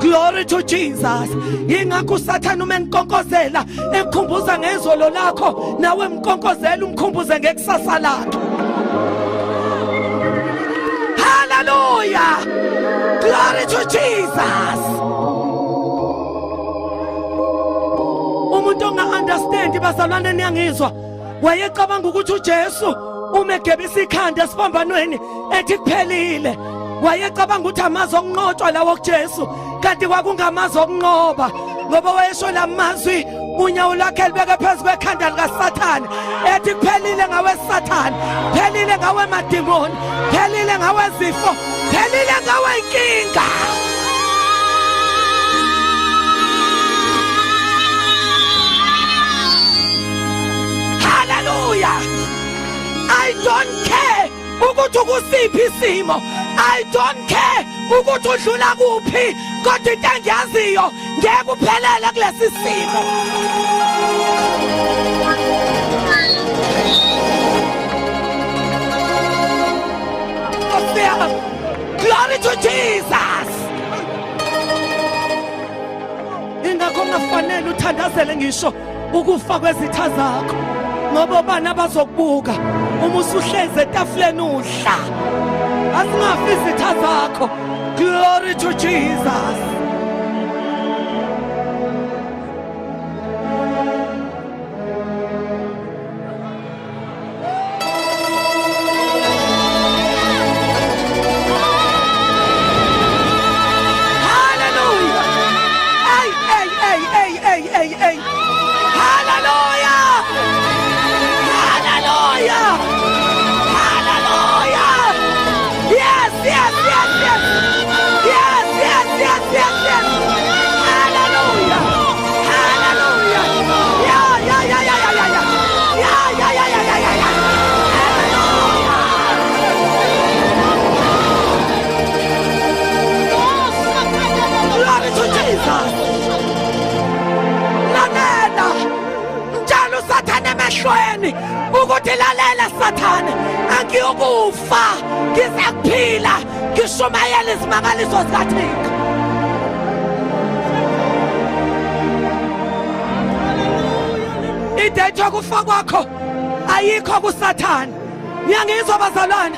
Glory to Jesus. Yingakho uSathane uma enkonkozela ekukhumbuza ngezolo lakho nawe emkonkozela umkhumbuze ngekusasa lakhe. Hallelujah. Glory to Jesus. Umuntu onga-understand bazalwane niyangizwa wayecabanga ukuthi uJesu uma egebisa ikhanda esiphambanweni ethi kuphelile. Wayecabanga ukuthi amazwi okunqotshwa lawo kuJesu kanti kwakungamazwi okunqoba ngoba wayesho lamazwi unyawo lwakhe libeke phezu kwekhanda likaSathane ethi kuphelile ngawe Sathane, kuphelile ngawe madimoni, kuphelile ngawe zifo, kuphelile ngawe inkinga. Hallelujah. I don't care ukuthi ukusiphi isimo. I don't care ukuthi udlula kuphi kodwa into engiyaziyo ngeke uphelele kulesi simo. Glory to Jesus. Ingakho kungafanele uthandazele ngisho ukufa kwezitha zakho ngoba bana bazokubuka uma usuhleze etafuleni udla. Asingafi izitha zakho. Glory to Jesus. Hallelujah. Hey. Hallelujah. Hallelujah. Hallelujah. Yes. Hallelujah. Hallelujah. Glory to Jesus. Lalela. Njalo Sathane emehlweni ukuthi lalela Sathane angiyukufa ngizakuphila ngishumayela izimangaliso zikaThixo. Idethe ukufa kwakho ayikho kuSathane. Ngiyangizwa bazalwane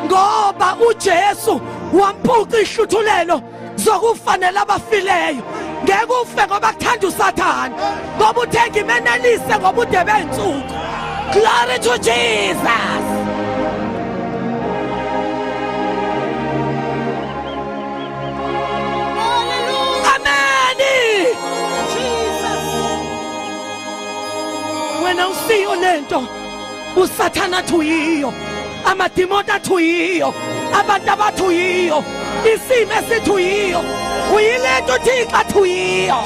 ngoba uJesu wamphuca ihluthulelo zokufanele abafileyo. Ngeke ufe ngoba kuthanda uSathane ngoba uthenga imenelise ngoba ude bensuku. Glory to Jesus. Amen. Wena usiyo lento uSathane athi uyiyo, amadimoni athi uyiyo, abantu abathi uyiyo, isimo esithi uyiyo, uyilento uThixo athi uyiyo.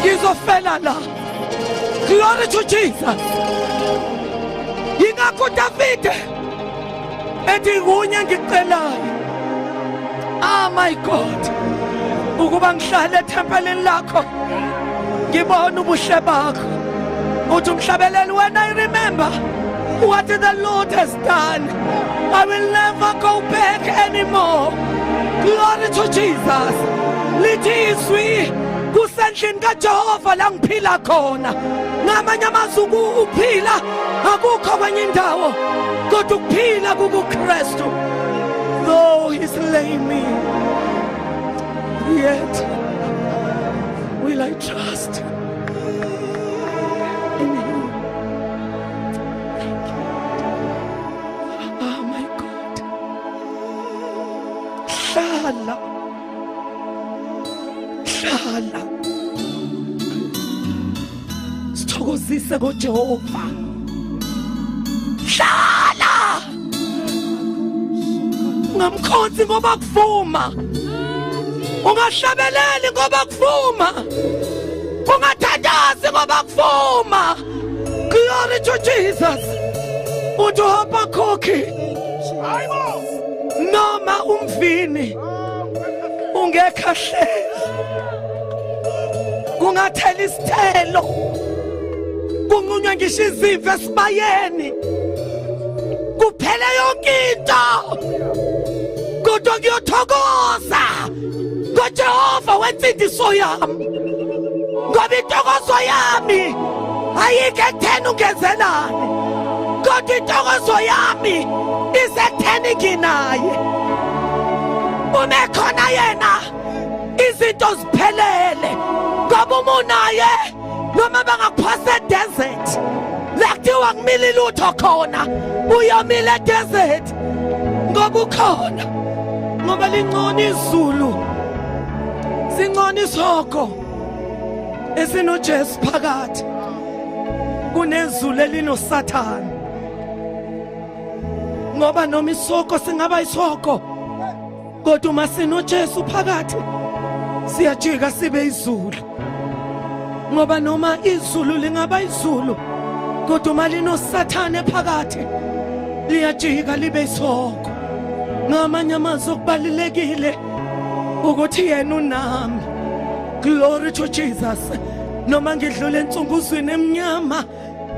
Ngizofela la. Glory to Jesus. Yingakho Davide ethi kunye ngicelayo. Oh my God. Ukuba ngihlale ethempelini lakho ngibone ubuhle bakho. Uthi umhlabeleli wena I remember what the Lord has done. I will never go back anymore. Glory to Jesus. Lithi izwi kusendlini kaJehova la ngiphila khona. Ngamanye amazwi uphila akukho kwenye indawo kodwa ukuphila kuKristu. Though he slay me, yet will I trust in him. Thank you. Oh my God. Hlala. Sithokozise ngoJehova. Hlala. Ngamkhonzi ngoba kuvuma. ungahlabeleli ngoba kuvuma, ungathandazi ngoba kuvuma. Glory to Jesus. Uthi uHabakhukhi noma umvini ungekhahlele, kungathela isithelo, kunqunywa ngisho izimvu esibayeni, kuphele yonke into, kodwa ngiyothokoza ngoJehova wensindiso yami, ngoba intokozo yami ayike ekutheni ungenzelane, kodwa intokozo yami isekutheni nginaye. Ume khona yena izinto ziphelele, ngoba uma unaye noma bangakuphasa edesert la kuthiwa kumile lutho khona, uyomile edesert ngoba ukhona, ngoba lingcono izulu, singcono isihoko esinoJesu phakathi kunezulu elinoSathane. Ngoba noma isihoko singaba isihoko, kodwa uma sinoJesu phakathi siyajika sibe izulu. Ngoba noma izulu lingaba izulu, kodwa uma linoSathane phakathi liyajika libe isihoko. Ngamanye amazwi okubalulekile ukuthi yena unami. Glory to Jesus. Noma ngidlule ensunguzweni emnyama,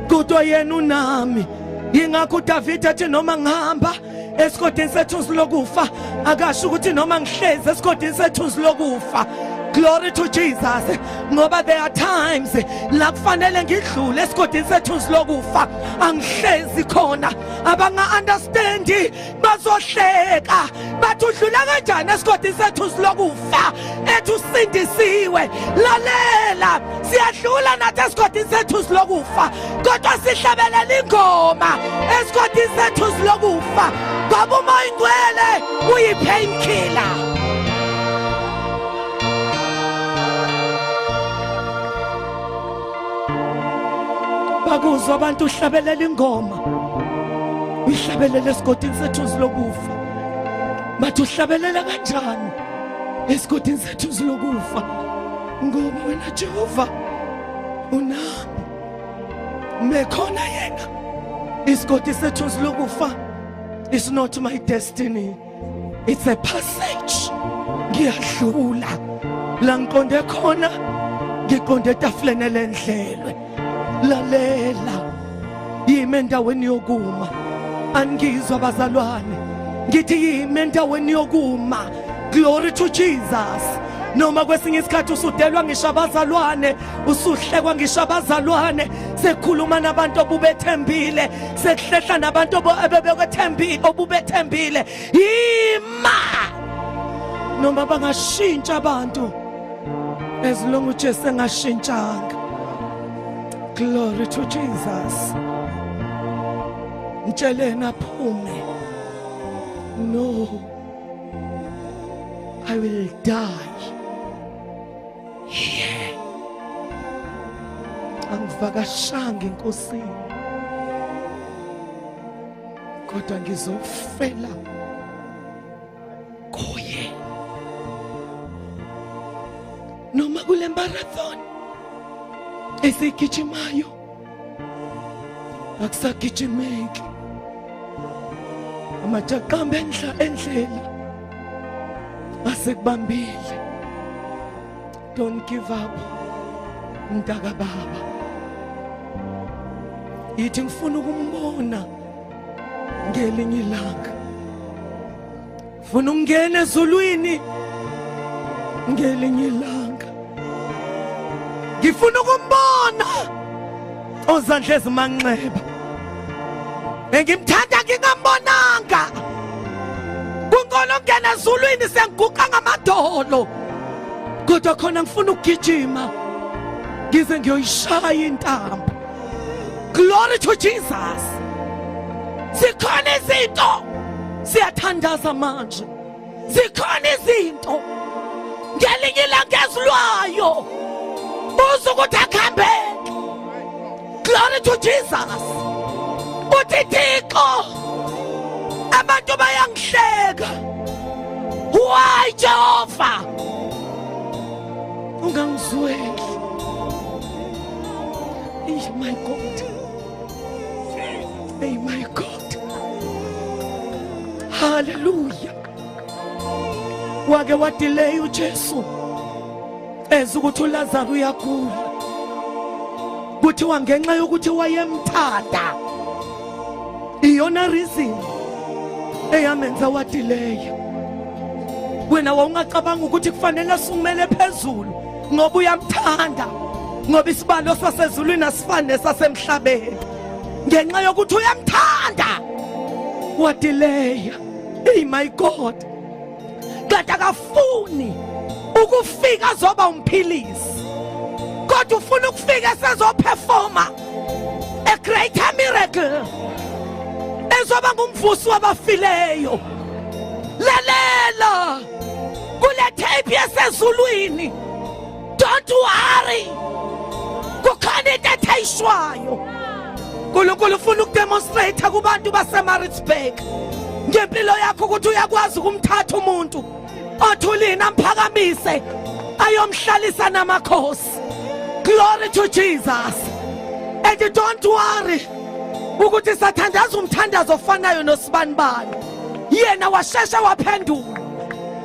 kodwa yena unami. Yingakho uDavid athi noma ngihamba esigodini sethusi lokufa, akasho ukuthi noma ngihlezi esigodini sethusi lokufa. Glory to Jesus. Ngoba there are times la kufanele ngidlule esigodini sethusi lokufa, angihlezi khona. Abanga understandi bazohleka, bathi udlula kanjani esigodini sethusi lokufa ethi usindisiwe. Lalela, siyadlula nathi esigodini sethusi lokufa, kodwa sihlabelela ingoma esigodini sethusi lokufa, ngoba umoya ingcwele uyi-painkiller. Bakuzwa abantu uhlabelela ingoma, uyihlabelela esigodini sethusi lokufa. Bathi uhlabelela kanjani esigodini sethusi lokufa? Ngoba wena Jehova unami, mekhona yena. Isigodi sethusi lokufa is not my destiny, it's a passage. Ngiyadlula la ngiqonde khona, ngiqonde etafuleni elendlelwe. Lalela, yimi endaweni yokuma, angizwa abazalwane, ngithi yimi endaweni yokuma. Glory to Jesus. Noma kwesinye isikhathi usudelwa ngisho abazalwane, usuhlekwa ngisho abazalwane, sekhuluma nabantu obubethembile, sekuhlehla nabantu abebekwethembile, obubethembile. Yima noma bangashintsha abantu, as long as Jesu engashintshanga. Glory to Jesus. Ntshelena phume. No, I will die here. Angivakashanga enkosini, kodwa ngizofela kuye. Noma kule marathon esigijimayo, akusagijimeki, amajaqamba endlela asekubambile. Don't give up, mntaka baba. Yithi ngifuna ukumbona ngelinye ilanga, ngifuna ukungena ezulwini ngelinye ilanga, ngifuna ukumbona ozandla ezimanxeba. Engimthanda ngingambonanga, kungcono ngena ezulwini sengiguqa ngamadolo, kodwa khona ngifuna ukugijima ngize ngiyoyishaya intambo. Glory to Jesus. Zikhona izinto siyathandaza manje, zikhona izinto ngelinye ilanga ezilwayo uze ukuthi akuhambeke. Glory to Jesus. Uthi Thixo, abantu bayangihleka. Why Jehova? ungangizweli. Hey my God, hey my God, hallelujah. Wake wadelay uJesu ezukuthi uLazaro uyagula, kuthiwa ngenxa yokuthi wayemthanda, iyona reason eyamenza wadelay. Wena wawungacabanga ukuthi kufanele asumele phezulu ngoba uyamthanda, ngoba isibalo sasezulwini asifani nesasemhlabeni. Ngenxa yokuthi uyamthanda wadelay. Hey my God, kade akafuni ukufika zoba umphilisi, kodwa ufuna ukufika sezoperforma a greater miracle ezoba ngumvusi wabafileyo. Lalela kule tape yasezulwini, don't worry, kukhona into ethayishwayo. uNkulunkulu ufuna ukudemonstrate kubantu baseMaritzburg ngempilo yakho ukuthi uyakwazi ukumthatha umuntu othulini amphakamise ayomhlalisa namakhosi. Glory to Jesus. And don't worry ukuthi sathandaza umthandazo ofanayo noSibanibani, yena washesha waphendula.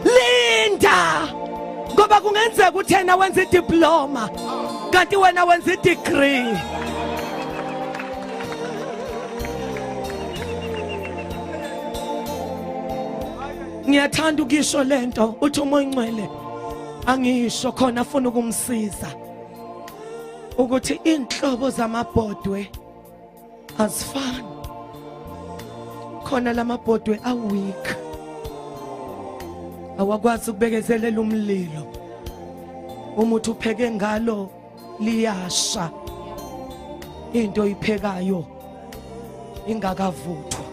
Linda, ngoba kungenzeka ukuthi yena wenza idiploma kanti wena wenza idegree. Ngiyathanda ukisho lento uthi umoya ngcwele angisho khona afuna ukumsiza ukuthi inhlobo zamabhodwe azifani. Khona lamabhodwe aweak, awakwazi ukubekezelela umlilo, umuthi upheke ngalo liyasha, into oyiphekayo ingakavuthwa.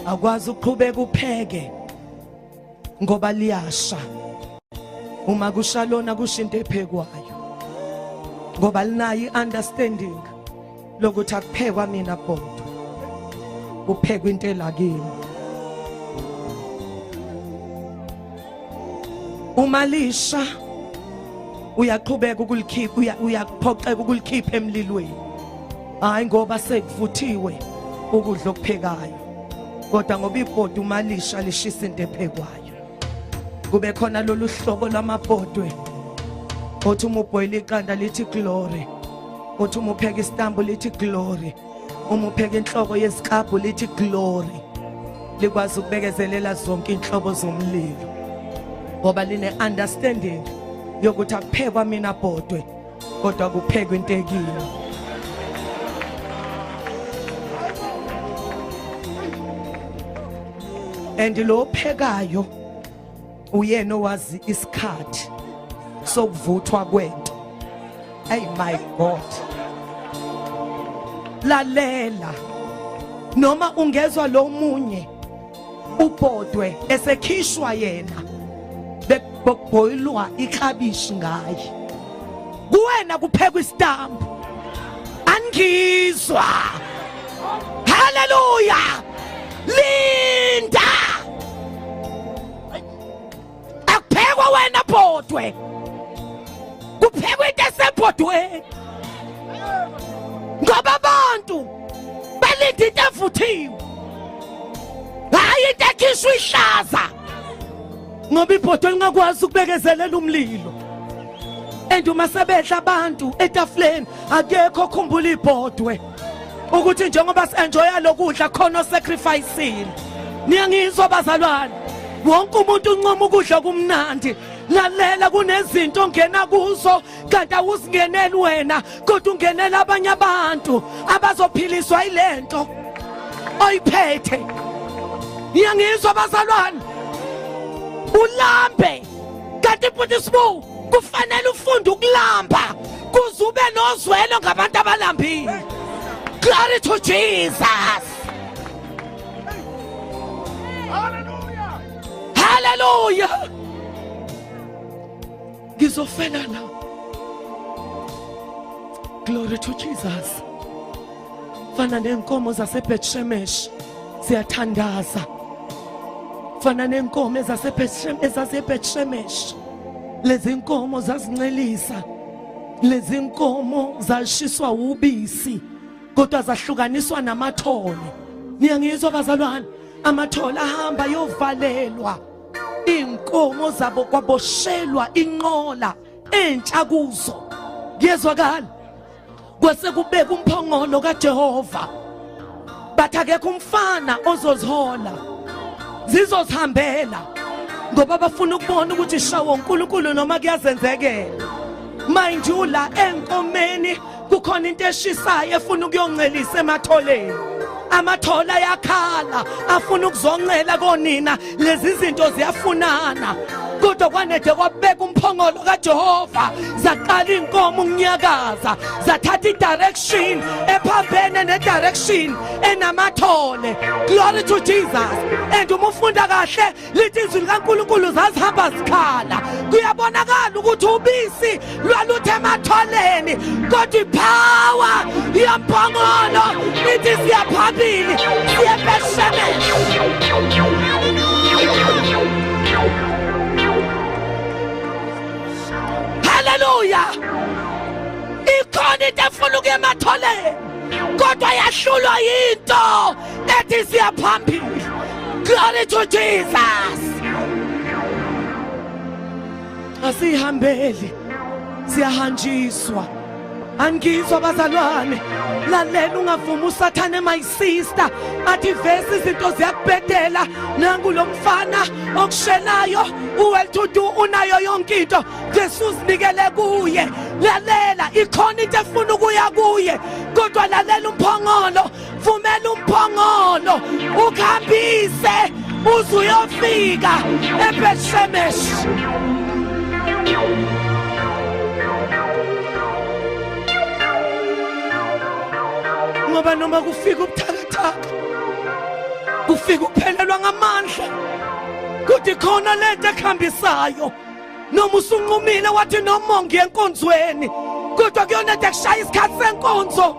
Akwazi ukuqhubeka upheke ngoba liyasha. Uma kusha lona kusho into ephekwayo, ngoba linayo understanding lokuthi akuphekwa mina bodwa, kuphekwa into elakini. Uma lisha uyaqhubeka ukulikhipha, uyaphoqeka ukulikhipha emlilweni, hayi ngoba sekuvuthiwe ukudla okuphekayo, kodwa ngoba ibhodwe uma lisha lishisa into ephekwayo. Kube khona lolu hlobo lwamabhodwe othi uma ubhoyila iqanda lithi glory, othi uma upheka isitambu lithi glory, uma upheka inhloko yesikabhu lithi glory. Likwazi ukubekezelela zonke inhlobo zomlilo ngoba line understanding yokuthi akuphekwa mina bodwe kodwa kuphekwa into ekini. And lo phekayo uyena owazi isikhathi sokuvuthwa kwento. Hey my God, lalela, noma ungezwa lo munye ubhodwe esekhishwa yena bekubhoyilwa iklabishi ngaye, kuwena kuphekwa isitambu angizwa. Hallelujah. Linda, akuphekwa wena bodwe, kuphekwa into esebhodweni, ngoba abantu balinda into evuthiwe, hayi into ekhishwa ihlaza, ngoba ibhodwe lingakwazi ukubekezelela umlilo. And uma sebedla abantu etafuleni akekho okhumbula ibhodwe ukuthi njengoba si-enjoya lokudla khona osacrificeile. Niyangizwa bazalwane, wonke umuntu uncoma ukudla kumnandi. Lalela, kunezinto ongena kuzo kanti awuzingeneli wena kodwa ungenela abanye abantu abazophiliswa yilento oyiphethe. Niyangizwa bazalwane, ulambe kanti futhi sibu kufanele ufunde ukulamba kuze ube nozwelo ngabantu abalambile. Glory to Jesus. Hallelujah. Hallelujah. Ngizofela la. Glory to Jesus. Fana nenkomo zaseBethshemesh ziyathandaza. Fana nenkomo zaseBethshemesh lezi inkomo zazincelisa, lezi inkomo zashiswa ubisi kodwa zahlukaniswa namathole. Niyangizwa bazalwane? Amathole ahamba yovalelwa, inkomo zabo kwaboshelwa inqola entsha kuzo. Kuyezwakala? Kwase kubeka umphongolo kaJehova, bathi akekho umfana ozozhola, zizozihambela ngoba bafuna ukubona ukuthi shawo uNkulunkulu noma kuyazenzekela. Manje ula enkomeni kukhona into eshisayo efuna ukuyoncelisa ematholeni. Amathola ayakhala afuna ukuzoncela konina, lezi zinto ziyafunana. Kodwa kwanede kwabeka umphongolo kaJehova, zaqala inkomo ukunyakaza, zathatha idirection ephambene nedirection enamathole. Glory to Jesus. And uma ufunda kahle lithi izwi likaNkulunkulu zazihamba zikhala. Kuyabonakala ukuthi ubisi lwaluthe ematholeni, kodwa ipower yomphongolo lithi siyaphambili, siyebeshemesha. Hallelujah. Ikhona into efuna ukuya ematholeni kodwa yahlulwa yinto ethi siyaphambili. Glory to Jesus. Asihambeli, siyahanjiswa. Angizwa bazalwane, lalela ungavuma uSathane my sister athi vesi izinto ziyakubhedela. Nangu lo mfana okushelayo uwelthudu unayo yonke into, Jesus nikele kuye. Lalela, ikhona into efuna ukuya kuye kodwa lalela umphongolo, vumela umphongolo ukhambise uze uyofika eBethshemesh. Ngoba noma kufika ubuthakathaka, kufika ukuphelelwa ngamandla, kuthi khona lento ekhambisayo. Noma usunqumile wathi noma ngiye enkonzweni, kodwa kuyona into ekushaya isikhathi senkonzo,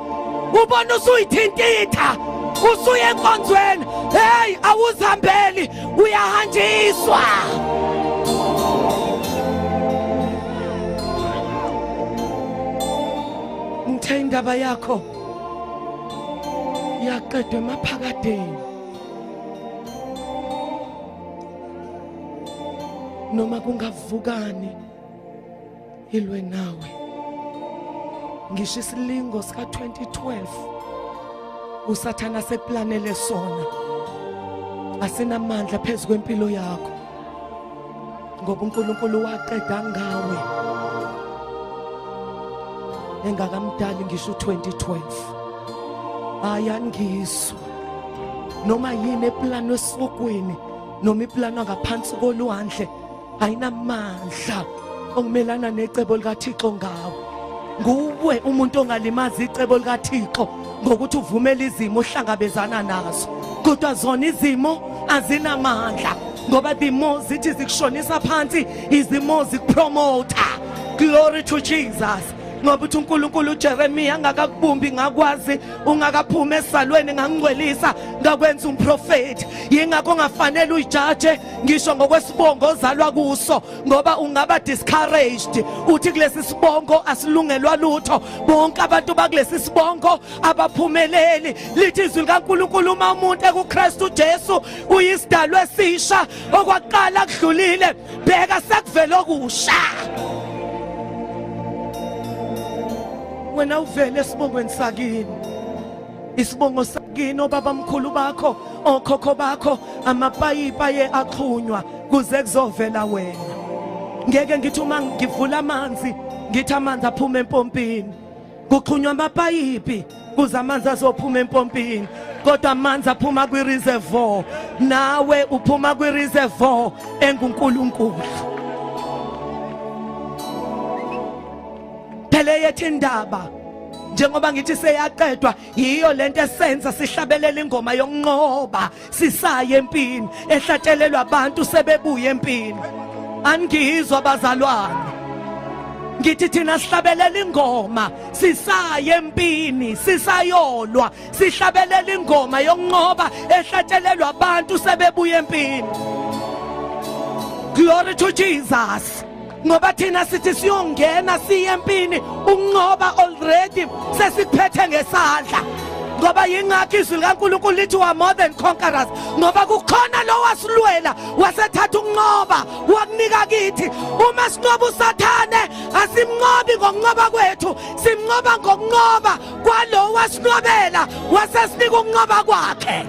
ubona usuyithintitha, usuye enkonzweni. Hey, awuzihambeli, uyahanjiswa. Ngithe indaba yakho yaqedwe emaphakadeni, noma kungavukani ilwe nawe. Ngisho isilingo sika 2012 uSathane seplanele sona, asinamandla phezu kwempilo yakho ngoba uNkulunkulu waqeda ngawe engakamdali. Ngisho 2012 ayangizwa noma yini eplano esokweni noma iplano ngaphansi kolwandle ayinamandla okumelana necebo likaThixo ngawe. Nguwe umuntu ongalimazi icebo likaThixo ngokuthi uvumele izimo ohlangabezana nazo, kodwa zona izimo azinamandla ngoba the zithi zikushonisa phansi, izimo zikupromota. Glory to Jesus. Ngoba uthi uNkulunkulu uJeremiya angakakubumbi ngakwazi, ungakaphuma esalweni ngangcwelisa ngakwenza umprofeti. Yingakho ngafanele uyijaje ngisho ngokwesibongo ozalwa kuso, ngoba ungaba discouraged uthi kulesi sibongo asilungelwa lutho. Bonke abantu bakulesi sibongo abaphumeleli. Lithi izwi likaNkulunkulu uma umuntu ekuKristu Jesu uyisidalwa esisha, okwaqala kudlulile, bheka sekuvela okusha. Wena uvele esibongweni sakini, isibongo sakini obaba mkhulu bakho, okhokho bakho, amapayipi aye axhunywa kuze kuzovela wena. Ngeke ngithi uma ngivula amanzi ngithi amanzi aphuma empompini, kuxhunywa amapayipi kuze amanzi azophuma empompini, kodwa amanzi aphuma kwireservoir. Nawe uphuma kwireservoir enguNkulunkulu. Phele yethi indaba njengoba ngithi seyaqedwa, yiyo lento esenza sihlabelela ingoma yokunqoba, sisaye empini ehlatshelelwa abantu sebebuye empini. Angizwa bazalwane, ngithi thina sihlabelela ingoma sisaye empini, sisayolwa, sihlabelela ingoma yokunqoba ehlatshelelwa abantu sebebuye empini. Glory to Jesus. ngoba thina sithi siyongena siye empini unqoba already sesikuphethe ngesandla. Ngoba yingakho izwi likaNkulunkulu lithi wa more than conquerors, ngoba kukhona lo wasilwela wasethatha ukunqoba wakunika kithi. Uma sinqoba usathane asimnqobi ngokunqoba kwethu, simnqoba ngokunqoba kwalo wasinqobela wasesinika ukunqoba kwakhe.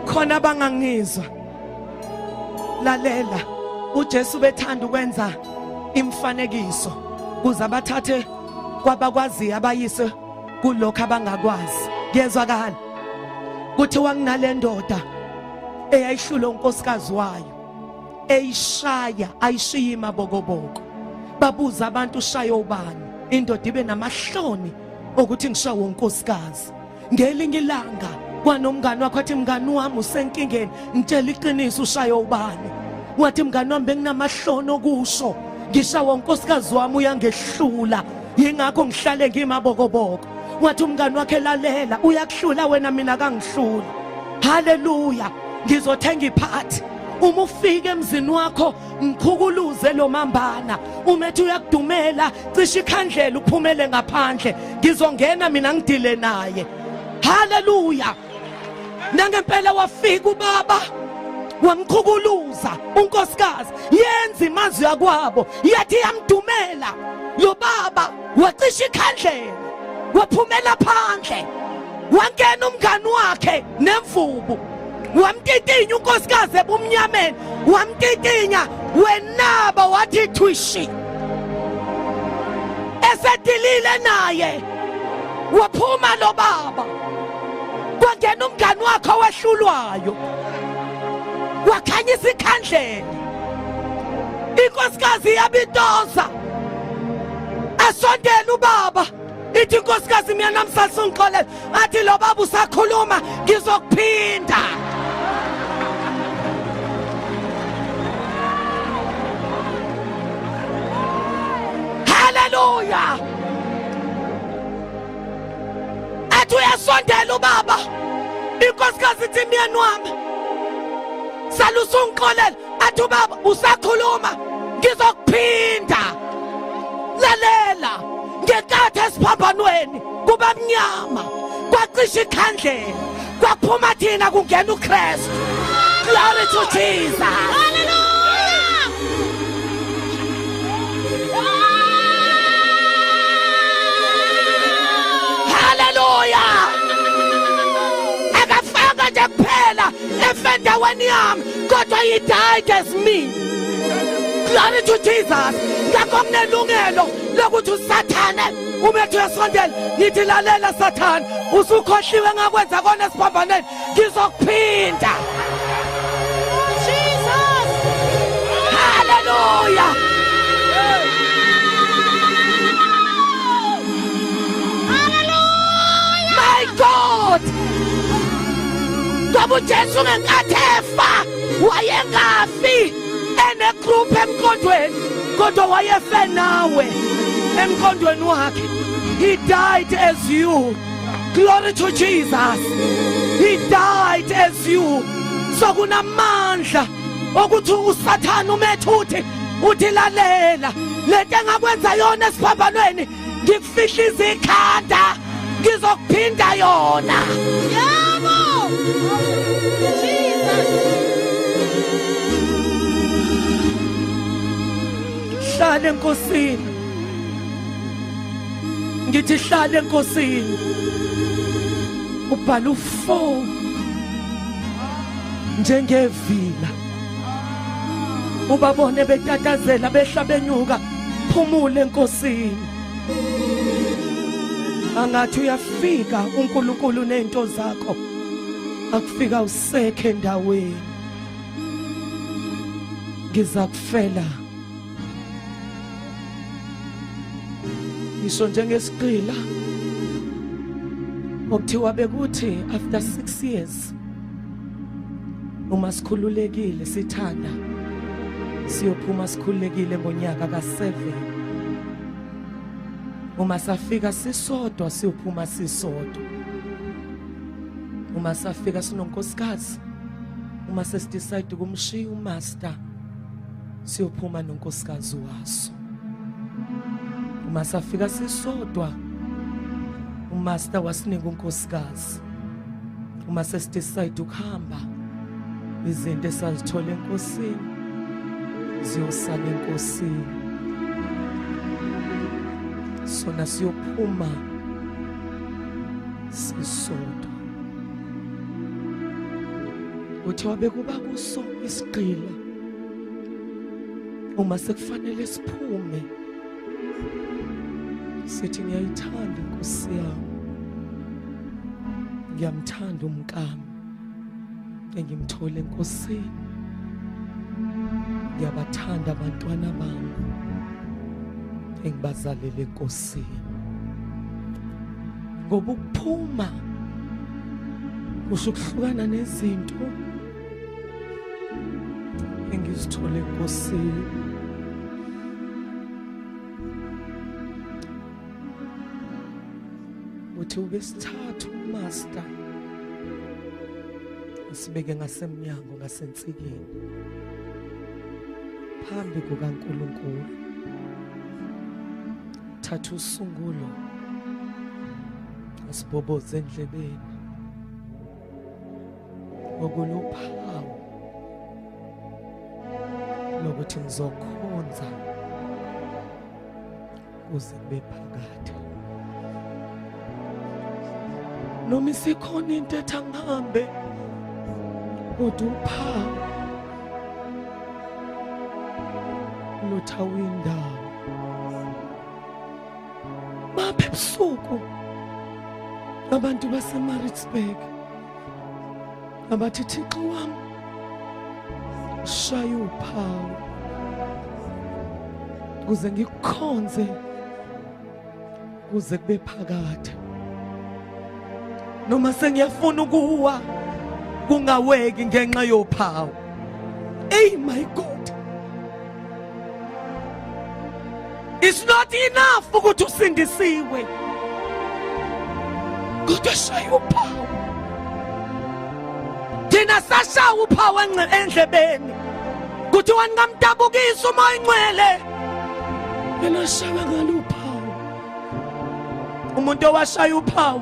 Khona bangangizwa, lalela, uJesu bethanda ukwenza imfanekiso kuze abathathe kwabakwaziyo abayise kulokho abangakwazi. Ngiyezwakala kuthiwa kunale ndoda eyayihlula unkosikazi wayo, eyishaya ayishiya imabokoboko. Babuza abantu ushaya ubani, indoda ibe namahloni ukuthi ngishawa unkosikazi. Ngelinye ilanga kwanomngani wakho athi mngani wami usenkingeni, ngitshela iqiniso ushaya ubani. Wathi mngani wami benginamahloni okusho ngishawa unkosikazi wami uyangehlula, yingakho ngihlale ngimabokoboko. Wathi umngani wakhe lalela, uyakuhlula wena mina kangihluli. Haleluya. Ngizothenga iphathi uma ufika emzini wakho ngikhukuluze lo mambana, umethi uyakudumela cisha ikhandlela uphumele ngaphandle, ngizongena mina ngidile naye. Haleluya. Nangempela wafika ubaba wamkhukuluza unkosikazi, yenza imazwi yakwabo, yathi yamdumela lo baba, wacisha ikhandlela waphumela phandle, wangena umngani wakhe nemvubu, wamtitinya unkosikazi ebumnyameni, wamtitinya wenaba wathi thwishi. Esedilile naye waphuma lo baba, kwangena umngani wakhe owehlulwayo, wakhanyisa ikhandlela. Inkosikazi yabitoza, asondela ubaba, ithi inkosikazi mina namhlanje ungixolela, athi lo baba usakhuluma ngizokuphinda. Haleluya. Athi uyasondela ubaba, inkosikazi ithi myeni wami salusungixolela, athi ubaba usakhuluma ngizokuphinda. Lalela, ngenkathi esiphambanweni kuba mnyama, kwacisha ikhandlela, kwaphuma thina kungena uKristu. Glory to Jesus. Hallelujah. Akafanga nje kuphela efendaweni yami, kodwa he died as me. Glory to Jesus. Ngakho nginelungelo lokuthi uSathane umethi uyasondela, ngithi lalela Sathane, usukhohliwe ngakwenza kona esiphambanweni, ngizokuphinda. Jesus. Hallelujah. Hallelujah. My God. Ngoba uJesu ngenkathi efa wayengafi enegroup emqondweni, kodwa wayefe nawe emqondweni wakhe. He died as you. Glory to Jesus. He died as you. So kunamandla ukuthi uSathane umethe uthi lalela, lento engakwenza yona esiphambanweni ngikufihliza ikhanda, ngizokuphinda yona. Yebo. Jesus. Hlala enkosini, ngithi hlala enkosini. Ubhala u4 njengevila, ubabone betatazela behla benyuka, phumule enkosini. Angathi uyafika uNkulunkulu nento zakho, akufika usekhe endaweni. Ngizakufela ngisho njengesiqila okuthiwa bekuthi after 6 years uma sikhululekile sithanda siyophuma sikhululekile ngonyaka ka7, uma safika sisodwa siyophuma sisodwa, uma uma safika sinonkosikazi, uma sesidecide ukumshiya umaster, siyophuma nonkosikazi waso. Uma safika sisodwa, umaster wasinika unkosikazi. Uma sesidecide ukuhamba, izinto esazithola enkosini ziyosala enkosini. Sona siyophuma sisodwa. Uthi wabe kuba kuso isigqila, uma sekufanele siphume, sithi ngiyayithanda inkosi yami, ngiyamthanda umkami engimthole enkosini, ngiyabathanda abantwana bami engibazalele enkosini. Ngoba ukuphuma kusho ukuhlukana nezinto engizithole enkosini. Uthi ubesithathu umaster sibeke ngasemnyango ngasensikeni phambi kukaNkulunkulu, thatha usungulo asiboboze endlebeni ngokuluphawu lokuthi ngizokhonza kuze kube phakade. Noma isikhona into ethi angihambe, kodwa uphawu luthawa indawo. Baphe ebusuku abantu baseMaritzburg abathi Thixo wami shaya uphawu kuze ngikukhonze kuze kube phakade. Noma sengiyafuna ukuwa kungaweki ngenxa yophawu. Hey my God, it's not enough ukuthi usindisiwe, kodwa shaya uphawu. Thina sashaya uphawu endlebeni kuthi wangamdabukisa umoya ingcwele, yena shaya ngalo uphawu. Umuntu owashaya uphawu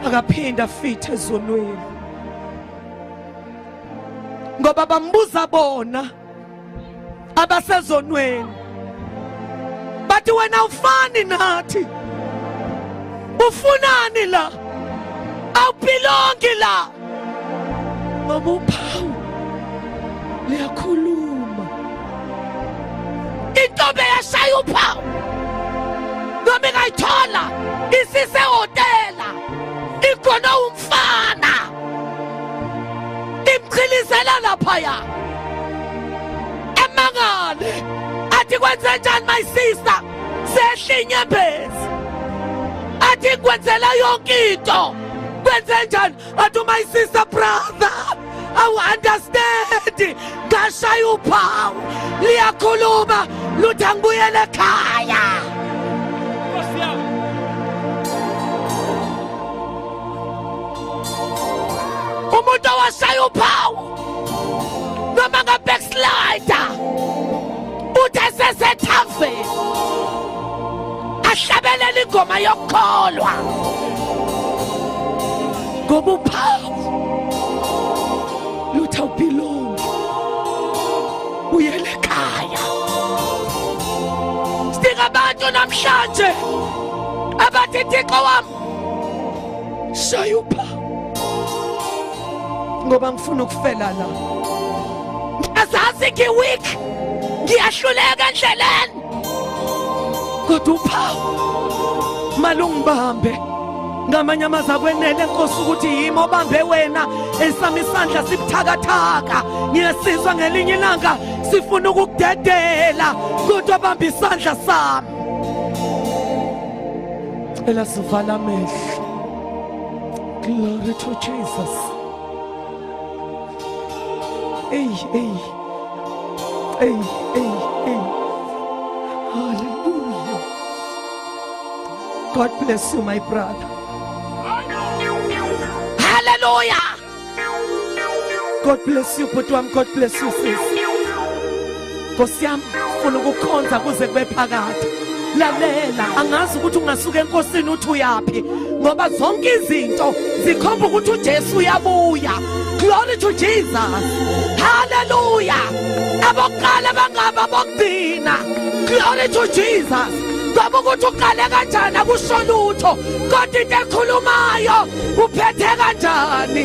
akaphinda afithe ezonweni, ngoba bambuza bona abasezonweni bathi wena ufani nathi, ufunani la, awubelongi la. Ngoba uphawu liyakhuluma. Intombi yashaya uphawu noma ingayithola isisehotela, ikhona umfana imchilizela laphaya emangale athi kwenze njani my sister, sehle inyembezi, athi kwenzela yonke into, kwenze njani, athi my sister brother I understand, ngashaya uphawu liyakhuluma luthi angibuyele ekhaya. Umuntu owashaya uphawu noma nga-backslider uthi esesethaveni ahlabelela ingoma yokukholwa, ngoba uphawu luthi awubelongi, uyele ekhaya. Sidinga abantu namhlanje abathi Thixo wami shaya uphawu, ngoba ngifuna ukufela la. Ngiyazazi ngiweak, ngiyahluleka endleleni, kodwa uphawu malungibambe ngamanye amazwi akwenele Nkosi ukuthi yimi obambe wena, esami isandla sibuthakathaka. Ngiyasizwa ngelinye ilanga sifuna ukukudedela, kodwa bamba isandla sami. Ela sivala amehlo. Glory to Jesus. Hey, hey, hey, hey, hey. Hallelujah. God bless you, my brother. God bless you bhuti wami, God bless you sis. Nkosi yami ufuna ukukhonza kuze kube phakade. Lalela, angazi ukuthi ungasuka enkosini uthi uyapi, ngoba zonke izinto zikhomba ukuthi uJesu uyabuya. Glory to Jesus. Hallelujah. Abokuqala bangaba bokugcina. Glory to Jesus. Ngoba ukuthi uqale kanjani akusho lutho, kodwa into ekhulumayo uphethe kanjani.